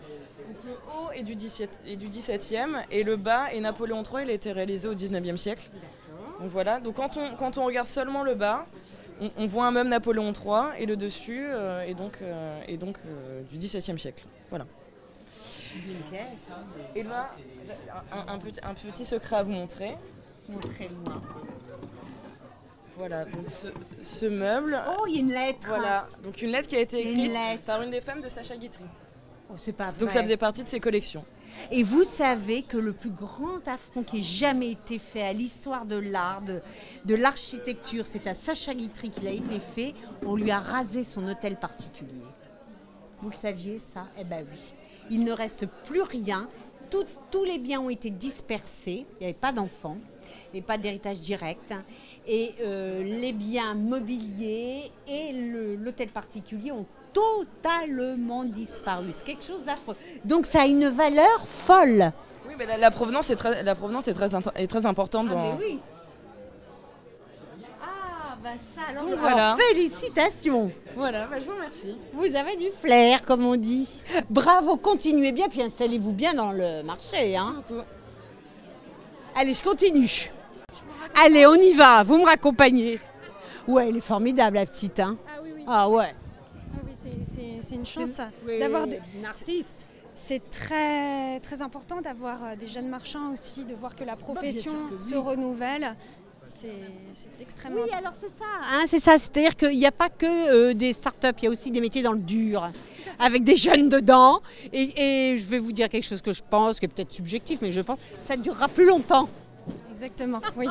donc le haut est du XVIIe et le bas est Napoléon III. Il a été réalisé au XIXe siècle. Donc voilà. Donc quand on regarde seulement le bas, on voit un meuble Napoléon III et le dessus est donc du XVIIe siècle. Voilà. Et là, un petit secret à vous montrer. Montrez-moi. Voilà, donc ce meuble. Oh, il y a une lettre. Voilà, donc une lettre qui a été écrite par une des femmes de Sacha Guitry. Oh, c'est pas vrai. Donc ça faisait partie de ses collections. Et vous savez que le plus grand affront qui ait jamais été fait à l'histoire de l'art, de l'architecture, c'est à Sacha Guitry qu'il a été fait. On lui a rasé son hôtel particulier. Vous le saviez ça? Eh ben oui. Il ne reste plus rien. Tous les biens ont été dispersés. Il n'y avait pas d'enfants. Il n'y avait pas d'héritage direct. Et les biens mobiliers et l'hôtel particulier ont totalement disparu. C'est quelque chose d'affreux. Donc ça a une valeur folle. Oui, mais la provenance est très importante. Mais oui. Ça, alors, donc, voilà. Félicitations. Voilà, je vous remercie. Vous avez du flair, comme on dit. Bravo, continuez bien, puis installez-vous bien dans le marché. Hein. Merci beaucoup. Allez, je continue. Allez, on y va, vous me raccompagnez. Ouais, elle est formidable, la petite. Hein. Ah oui, oui. Ah ouais. Ah oui, c'est une chance Oui, d'avoir une artiste. C'est très, très important d'avoir des jeunes marchands aussi, de voir que la profession que oui. se renouvelle. C'est extrêmement Oui, important. alors c'est ça. Hein, c'est ça, c'est-à-dire qu'il n'y a pas que des startups, il y a aussi des métiers dans le dur, avec des jeunes dedans. Et je vais vous dire quelque chose que je pense, qui est peut-être subjectif, mais je pense que ça durera plus longtemps. Exactement, oui.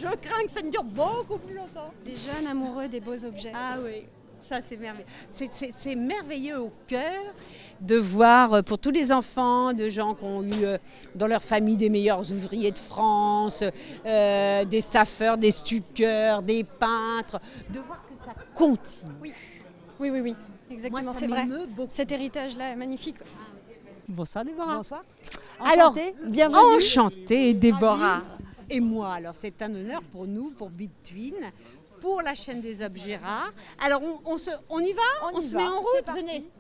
Je crains que ça ne dure beaucoup plus longtemps. Des jeunes amoureux des beaux objets. Ah oui, ça c'est merveilleux. C'est merveilleux au cœur de voir pour tous les enfants de gens qui ont eu dans leur famille des meilleurs ouvriers de France, des staffeurs, des stuckeurs, des peintres, de voir que ça continue. Oui, oui, oui, oui. Exactement, Moi, ça c'est vrai. m'émeut beaucoup. Cet héritage-là est magnifique. Bonsoir Déborah. Bonsoir. Alors, Enchantée, bienvenue. Enchantée Déborah. Et moi, alors c'est un honneur pour nous, pour Between, pour la chaîne des objets rares. Alors on y va? On se met en C'est route? parti. Venez.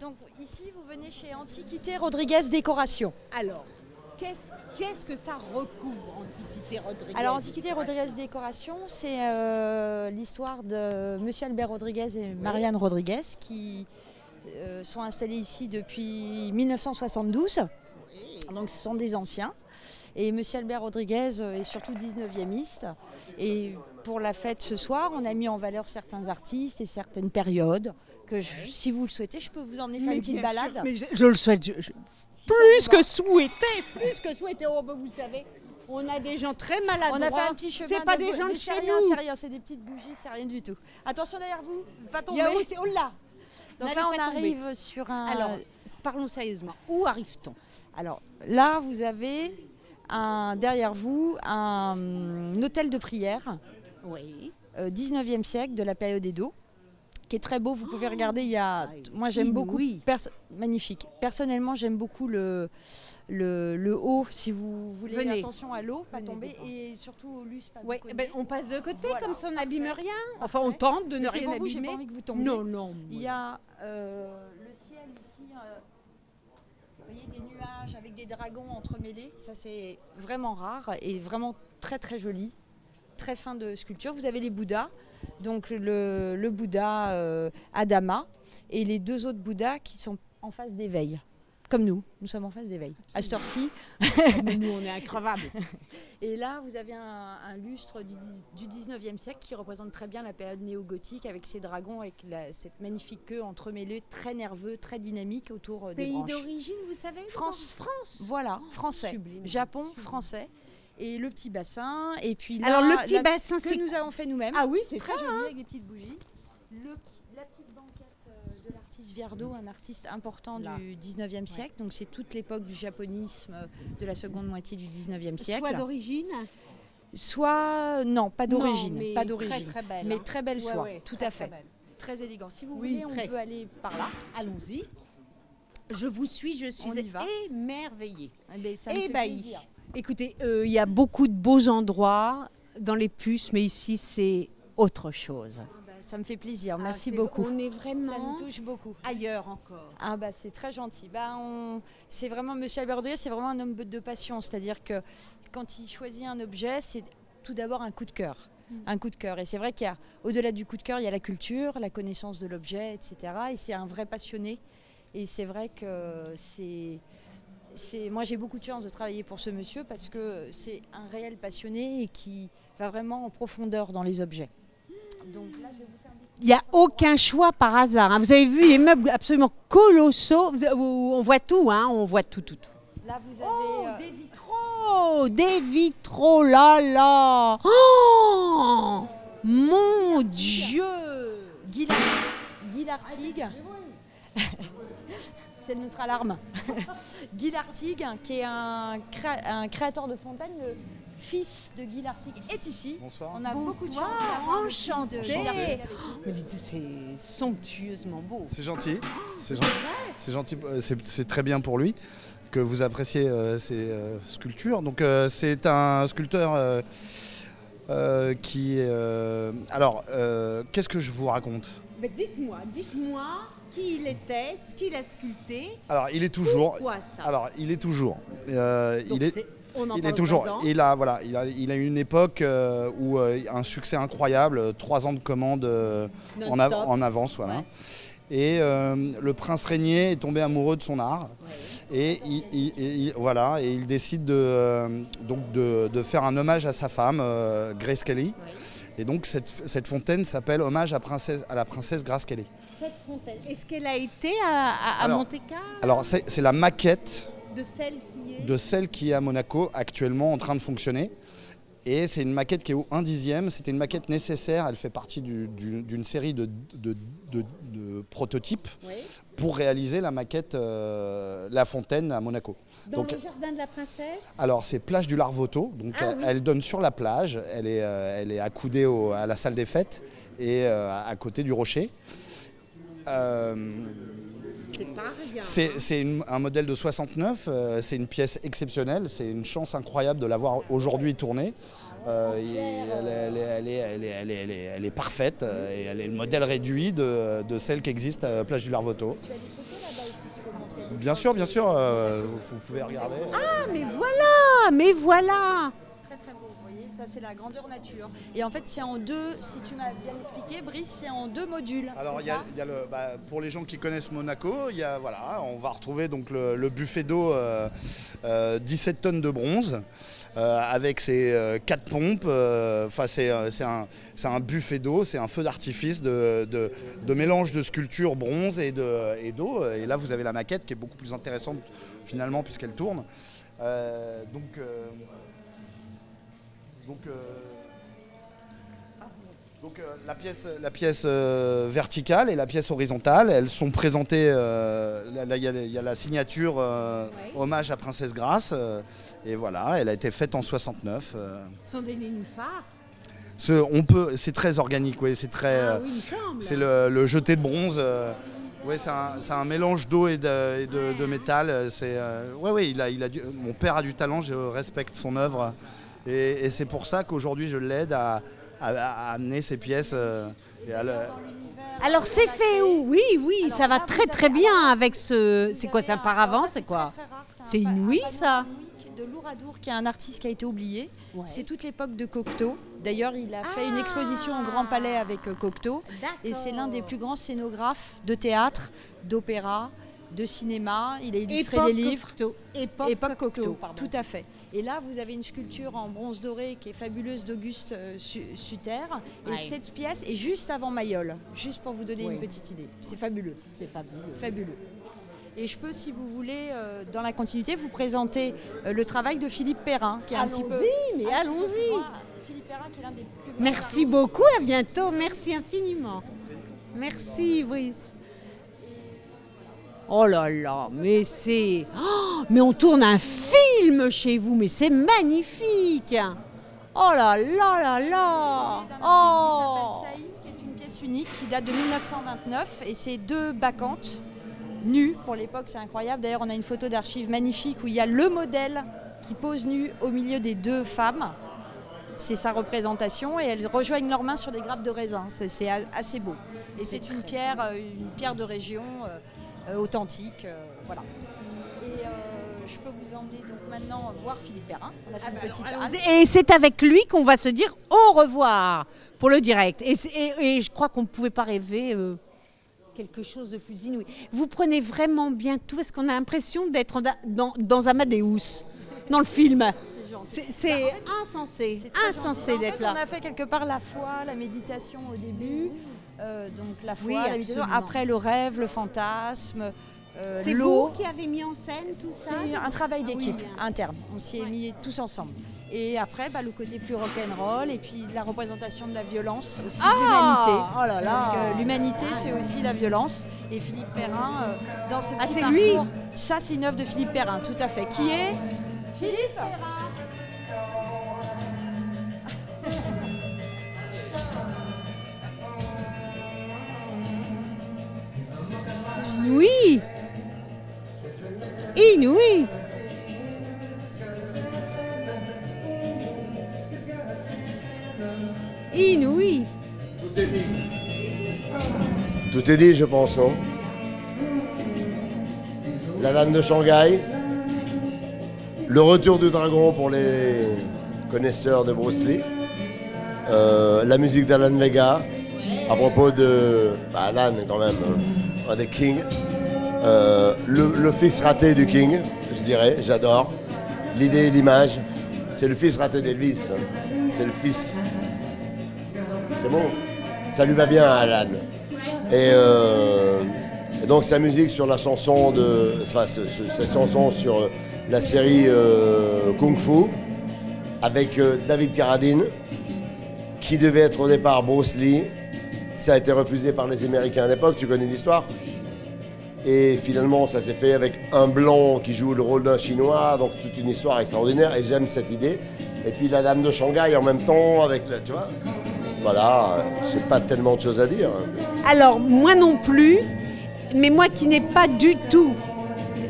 Donc ici, vous venez chez Antiquité Rodriguez Décoration. Alors, qu'est-ce que ça recouvre, Antiquité Rodriguez? Alors Antiquité Rodriguez Décoration, c'est l'histoire de Monsieur Albert Rodriguez et Marianne Rodriguez qui sont installés ici depuis 1972. Donc ce sont des anciens. Et Monsieur Albert Rodriguez est surtout 19e. Et pour la fête ce soir, on a mis en valeur certains artistes et certaines périodes que si vous le souhaitez, je peux vous emmener faire une petite bien balade. sûr, mais je le souhaite. Plus que souhaité. Oh, ben, vous savez, on a des gens très maladroits. On a fait un petit chemin. C'est pas des gens de c'est chez rien, nous. c'est rien, c'est des petites bougies, c'est rien du tout. Attention derrière vous, pas tomber. Il y a aussi, oh là. Donc N'allez là, on pas tomber. arrive sur un. Alors, parlons sérieusement. Où arrive-t-on? Alors là, vous avez derrière vous un hôtel de prière. Oui. 19e siècle, de la période Edo, qui est très beau. Vous pouvez regarder. Moi, j'aime beaucoup. Magnifique. Personnellement, j'aime beaucoup le haut. Si vous voulez, Venez. attention à l'eau, pas tomber, et surtout au lustre. Ouais, on passe de côté, comme ça on n'abime rien. Enfin, on tente de ne C'est rien pour vous, j'ai abîmer. pas envie que vous tombiez. Non, non. Il y a le ciel ici. Vous voyez, des nuages avec des dragons entremêlés. Ça, c'est vraiment rare et vraiment très très joli. Très fin de sculpture. Vous avez les Bouddhas, donc le Bouddha Adama et les deux autres Bouddhas qui sont en phase d'éveil. Comme nous sommes en phase d'éveil. À cette heure-ci. Nous, on est increvables. Et là, vous avez un lustre du 19e siècle qui représente très bien la période néo-gothique avec ces dragons, avec cette magnifique queue entremêlée, très nerveux, très dynamique autour des branches. Pays d'origine, vous savez? France. France. Voilà, français. Sublime. Japon, français. Et le petit bassin. Et puis là, Alors, le petit bassin, que c'est nous avons fait nous-mêmes. Ah oui, c'est très ça, joli hein. avec des petites bougies. La petite banquette de l'artiste Viardot, un artiste important du 19e siècle. Donc c'est toute l'époque du japonisme de la seconde moitié du 19e siècle. Soit d'origine? Soit non, pas d'origine, mais pas d'origine, très belle, mais hein. très belle Ouais, soie, ouais, tout très, à fait, très belle. très élégant. Si vous Oui, voulez, très. on peut aller par là. Allons-y. Je vous suis, je On suis y va. émerveillée. Eh ben, ça me fait Ébahie. plaisir. Écoutez, il y a beaucoup de beaux endroits dans les puces, mais ici, c'est autre chose. Ça me fait plaisir, Ah, merci c'est- beaucoup. on est vraiment ça nous touche beaucoup. Ailleurs encore. Ah bah c'est très gentil. C'est vraiment Monsieur Albert Rodriguez, c'est vraiment un homme de passion, c'est-à-dire que quand il choisit un objet, c'est tout d'abord un coup de cœur. Un coup de cœur. Et c'est vrai qu'il y a, au-delà du coup de cœur, il y a la culture, la connaissance de l'objet, etc. Et c'est un vrai passionné. Et c'est vrai que moi j'ai beaucoup de chance de travailler pour ce monsieur parce que c'est un réel passionné et qui va vraiment en profondeur dans les objets. Donc là, je vais vous faire Il n'y a aucun choix par hasard. Hein. Vous avez vu les meubles absolument colossaux. On voit tout, hein. On voit tout. Là, vous avez des vitraux, des vitraux, là là. Oh, mon Dieu. Guy Lartigue. C'est notre alarme. Guy Lartigue, qui est un créateur de fontaine, le fils de Guy Lartigue, est ici. Bonsoir. On a beaucoup de chance Bonsoir, d'avoir le fils enchantée. de Guy Lartigue avec nous. Mais dites, c'est somptueusement beau. C'est gentil, c'est gentil, c'est très bien pour lui que vous appréciez ces sculptures. Donc c'est un sculpteur qui... alors, qu'est-ce que je vous raconte? Mais dites-moi qui il était, ce qu'il a sculpté. Alors, il est toujours... Pourquoi ça? Alors, il est toujours... Donc, On en il parle est toujours. présent. Il a eu une époque où un succès incroyable, 3 ans de commandes Non-stop. en avance, voilà. Et le prince régnier est tombé amoureux de son art. Et il décide de faire un hommage à sa femme, Grace Kelly. Et donc cette fontaine s'appelle Hommage à la princesse Grace Kelly. Cette fontaine, est-ce qu'elle a été à Monte-Carlo? Alors c'est la maquette de celle qui est à Monaco actuellement en train de fonctionner. Et c'est une maquette qui est au 1/10. C'était une maquette nécessaire. Elle fait partie d'une série de prototypes pour réaliser la maquette La Fontaine à Monaco. Dans le jardin de la princesse? Alors c'est plage du Larvoto. Donc elle donne sur la plage. Elle est accoudée à la salle des fêtes et à côté du rocher. C'est un modèle de 69, c'est une pièce exceptionnelle, c'est une chance incroyable de l'avoir aujourd'hui tournée. Elle est parfaite et elle est le modèle réduit de celle qui existe à Plage du Larvoto. Bien sûr, vous pouvez regarder. Ah, mais voilà Très très beau, vous voyez, ça c'est la grandeur nature. Et en fait c'est en deux, si tu m'as bien expliqué, Brice, c'est en 2 modules. Alors pour les gens qui connaissent Monaco, on va retrouver donc le buffet d'eau 17 tonnes de bronze. Avec ses 4 pompes, c'est un buffet d'eau, c'est un feu d'artifice de mélange de sculpture bronze et d'eau. Et là vous avez la maquette qui est beaucoup plus intéressante finalement puisqu'elle tourne. La pièce verticale et la pièce horizontale, elles sont présentées, il y a la signature hommage à Princesse Grace, et voilà, elle a été faite en 69. Ce sont des nénuphars. C'est très organique, c'est très, c'est le jeté de bronze. C'est un mélange d'eau et de métal. Mon père a du talent, je respecte son œuvre, et c'est pour ça qu'aujourd'hui je l'aide à amener ces pièces. Alors c'est fait où? Oui, ça va très très bien avec ce... C'est quoi, c'est un paravent, c'est quoi? C'est inouï ça? De Louradour, qui est un artiste qui a été oublié. C'est toute l'époque de Cocteau. D'ailleurs, il a fait une exposition au Grand Palais avec Cocteau. Et c'est l'un des plus grands scénographes de théâtre, d'opéra, de cinéma. Il a illustré des livres. Époque Cocteau, tout à fait. Et là, vous avez une sculpture en bronze doré qui est fabuleuse d'Auguste Sutter. Et cette pièce est juste avant Mayol, juste pour vous donner une petite idée. C'est fabuleux. C'est fabuleux. Et je peux, si vous voulez, dans la continuité, vous présenter le travail de Philippe Perrin, qui est un petit peu... Allons-y. Philippe Perrin, qui est l'un des plus grands Merci beaucoup, à bientôt. Merci infiniment. Merci, Brice. Oh là là, mais c'est... Oh, mais on tourne un film chez vous, mais c'est magnifique. Oh là là là là. Oh. Qui s'appelle Saïd, qui est une pièce unique, qui date de 1929, et c'est 2 bacchantes nues. Pour l'époque, c'est incroyable. D'ailleurs, on a une photo d'archives magnifique où il y a le modèle qui pose nu au milieu des 2 femmes. C'est sa représentation et elles rejoignent leurs mains sur des grappes de raisin. C'est assez beau. Et c'est une pierre de région authentique. Voilà. Et je peux vous emmener donc maintenant voir Philippe Perrin. On a fait une petite halte. Et c'est avec lui qu'on va se dire au revoir pour le direct. Et je crois qu'on ne pouvait pas rêver quelque chose de plus inouï. Vous prenez vraiment bien tout. Est-ce qu'on a l'impression d'être dans Amadeus, dans le film? C'est insensé, d'être là. On a fait quelque part la foi, la méditation au début, donc la foi, la méditation, après le rêve, le fantasme, c'est l'eau. vous qui avez mis en scène tout ça? C'est un travail d'équipe interne, on s'y est mis tous ensemble. Et après, le côté plus rock'n'roll et puis la représentation de la violence aussi, de l'humanité. Oh là là. Parce que l'humanité, c'est aussi la violence. Et Philippe Perrin, dans ce petit c'est parcours, lui. Ça c'est une œuvre de Philippe Perrin, tout à fait. Qui est Philippe Inouï. Inouï. Inouï. Tout est dit. Tout est dit, je pense, non? La dame de Shanghai, Le retour du dragon pour les connaisseurs de Bruce Lee. La musique d'Alan Vega. À propos de Alan quand même, un des Kings. Le fils raté du King, je dirais, j'adore. L'idée et l'image. C'est le fils raté d'Elvis. C'est le fils. C'est bon. Ça lui va bien à Alan. Et donc sa musique sur la chanson cette chanson sur la série Kung Fu avec David Carradine qui devait être au départ Bruce Lee. Ça a été refusé par les Américains à l'époque, tu connais l'histoire. Et finalement ça s'est fait avec un blanc qui joue le rôle d'un Chinois, donc toute une histoire extraordinaire et j'aime cette idée. Et puis la Dame de Shanghai en même temps avec tu vois. Voilà, j'ai pas tellement de choses à dire. Alors, moi non plus, mais moi qui n'ai pas du tout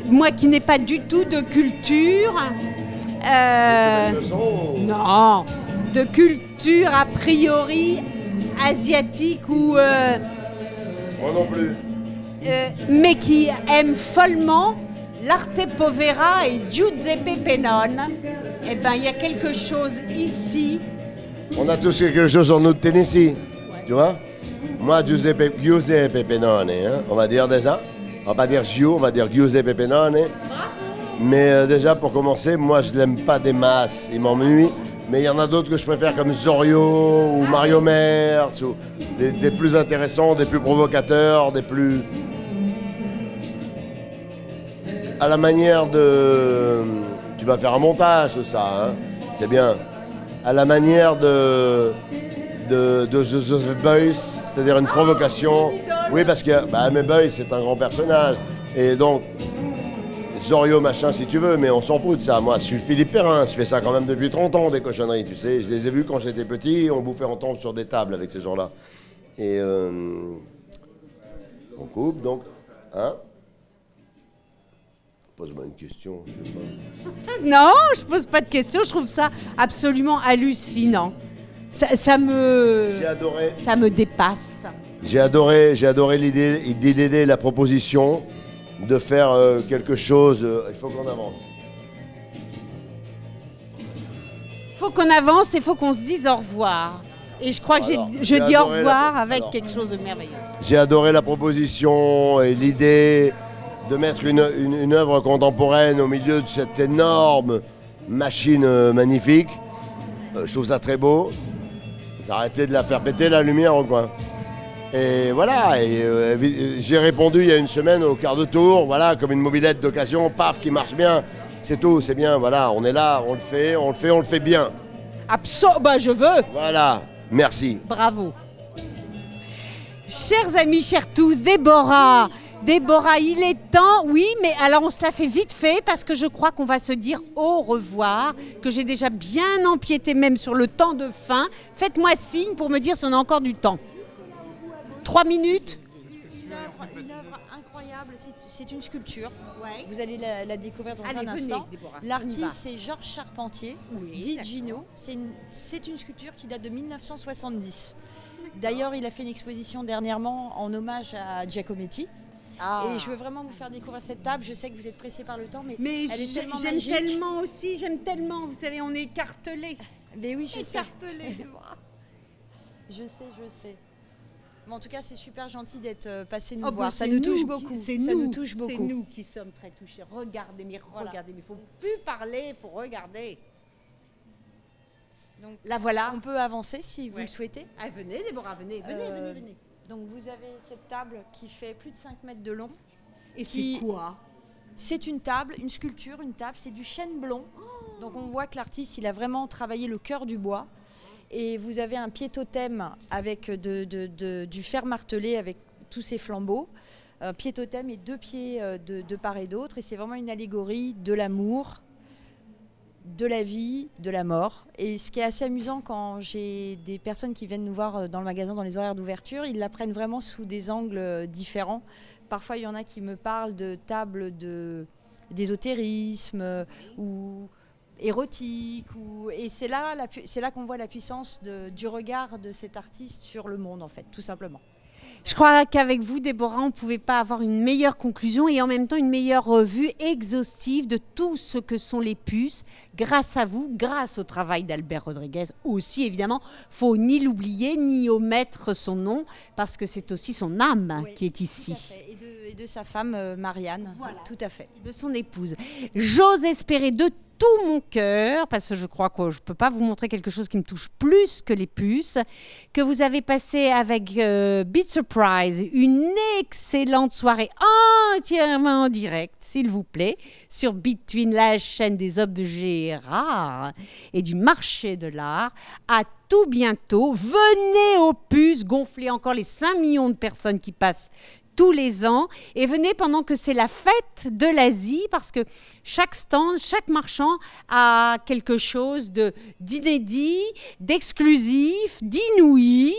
de culture, non, de culture a priori asiatique ou... Moi non plus. Mais qui aime follement l'arte povera et Giuseppe Pennone, eh ben il y a quelque chose ici. On a tous quelque chose en nous de Tennessee, tu vois. Moi, Giuseppe Pennone, hein, on va dire déjà. On va pas dire Gio, on va dire Giuseppe Pennone. Mais déjà, pour commencer, moi, je l'aime pas des masses, il m'ennuie. Mais il y en a d'autres que je préfère comme Zorio ou Mario Merz, ou des plus intéressants, des plus provocateurs, des plus... À la manière de... Tu vas faire un montage, tout ça, hein. C'est bien. À la manière de Joseph Beuys, c'est-à-dire une provocation. Oui, parce que mais Beuys, c'est un grand personnage. Et donc, Zorio, machin, si tu veux, mais on s'en fout de ça. Moi, je suis Philippe Perrin, je fais ça quand même depuis 30 ans, des cochonneries, tu sais. Je les ai vus quand j'étais petit, on bouffait en tombe sur des tables avec ces gens-là. Et on coupe, donc, hein. Pose-moi une question, je sais pas. Non, je pose pas de questions, je trouve ça absolument hallucinant. Ça me dépasse. J'ai adoré l'idée, la proposition de faire quelque chose. Il faut qu'on avance. Il faut qu'on avance et il faut qu'on se dise au revoir. Et je crois que je dis au revoir avec quelque chose de merveilleux. J'ai adoré la proposition et l'idée de mettre une œuvre contemporaine au milieu de cette énorme machine magnifique. Je trouve ça très beau. Arrêtez de la faire péter la lumière au coin. Et voilà, j'ai répondu il y a une semaine au quart de tour, voilà, comme une mobilette d'occasion, paf, qui marche bien. C'est tout, c'est bien, voilà, on est là, on le fait bien. Absolument, je veux. Voilà, merci. Bravo. Chers amis, chers tous, Déborah, il est temps, oui, mais alors on se la fait vite fait parce que je crois qu'on va se dire au revoir, que j'ai déjà bien empiété même sur le temps de fin. Faites-moi signe pour me dire si on a encore du temps. 3 minutes. Une œuvre incroyable, c'est une sculpture. Ouais. Vous allez la découvrir dans un instant. L'artiste, c'est Georges Charpentier, dit Gino. C'est une sculpture qui date de 1970. D'ailleurs, il a fait une exposition dernièrement en hommage à Giacometti. Et je veux vraiment vous faire découvrir cette table. Je sais que vous êtes pressés par le temps, mais elle est tellement magique. J'aime tellement. Vous savez, on est écartelés. Mais oui, je sais. Écartelés. Je sais. Mais en tout cas, c'est super gentil d'être passé nous voir. Ça nous touche beaucoup. C'est nous qui sommes très touchés. Regardez, il ne faut plus parler, il faut regarder. Donc là, voilà. On peut avancer si vous le souhaitez. Ah, venez, Déborah, venez. Donc vous avez cette table qui fait plus de 5 mètres de long. Et c'est quoi? C'est une table, une sculpture, c'est du chêne blond. Donc on voit que l'artiste, il a vraiment travaillé le cœur du bois. Et vous avez un pied-totem avec du fer martelé avec tous ces flambeaux. Un pied-totem et 2 pieds de part et d'autre. Et c'est vraiment une allégorie de l'amour, de la vie, de la mort. Et ce qui est assez amusant quand j'ai des personnes qui viennent nous voir dans le magasin, dans les horaires d'ouverture, ils la prennent vraiment sous des angles différents. Parfois, il y en a qui me parlent de tables d'ésotérisme ou érotique. Et c'est là qu'on voit la puissance du regard de cet artiste sur le monde, en fait, tout simplement. Je crois qu'avec vous, Déborah, on ne pouvait pas avoir une meilleure conclusion et en même temps une meilleure vue exhaustive de tout ce que sont les puces, grâce à vous, grâce au travail d'Albert Rodriguez aussi, évidemment. Faut ni l'oublier, ni omettre son nom, parce que c'est aussi son âme qui est ici. Et de sa femme, Marianne, tout à fait. De son épouse. J'ose espérer de tout mon cœur, parce que je crois que je ne peux pas vous montrer quelque chose qui me touche plus que les puces, que vous avez passé avec Beat Surprise une excellente soirée entièrement en direct, s'il vous plaît, sur Between, la chaîne des objets rares et du marché de l'art. À tout bientôt. Venez aux puces, gonfler encore les 5 millions de personnes qui passent tous les ans, et venez pendant que c'est la fête de l'Asie, parce que chaque stand, chaque marchand a quelque chose d'inédit, d'exclusif, d'inouï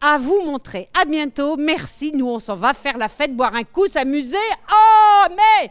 à vous montrer. À bientôt, merci, nous on s'en va faire la fête, boire un coup, s'amuser. Oh mais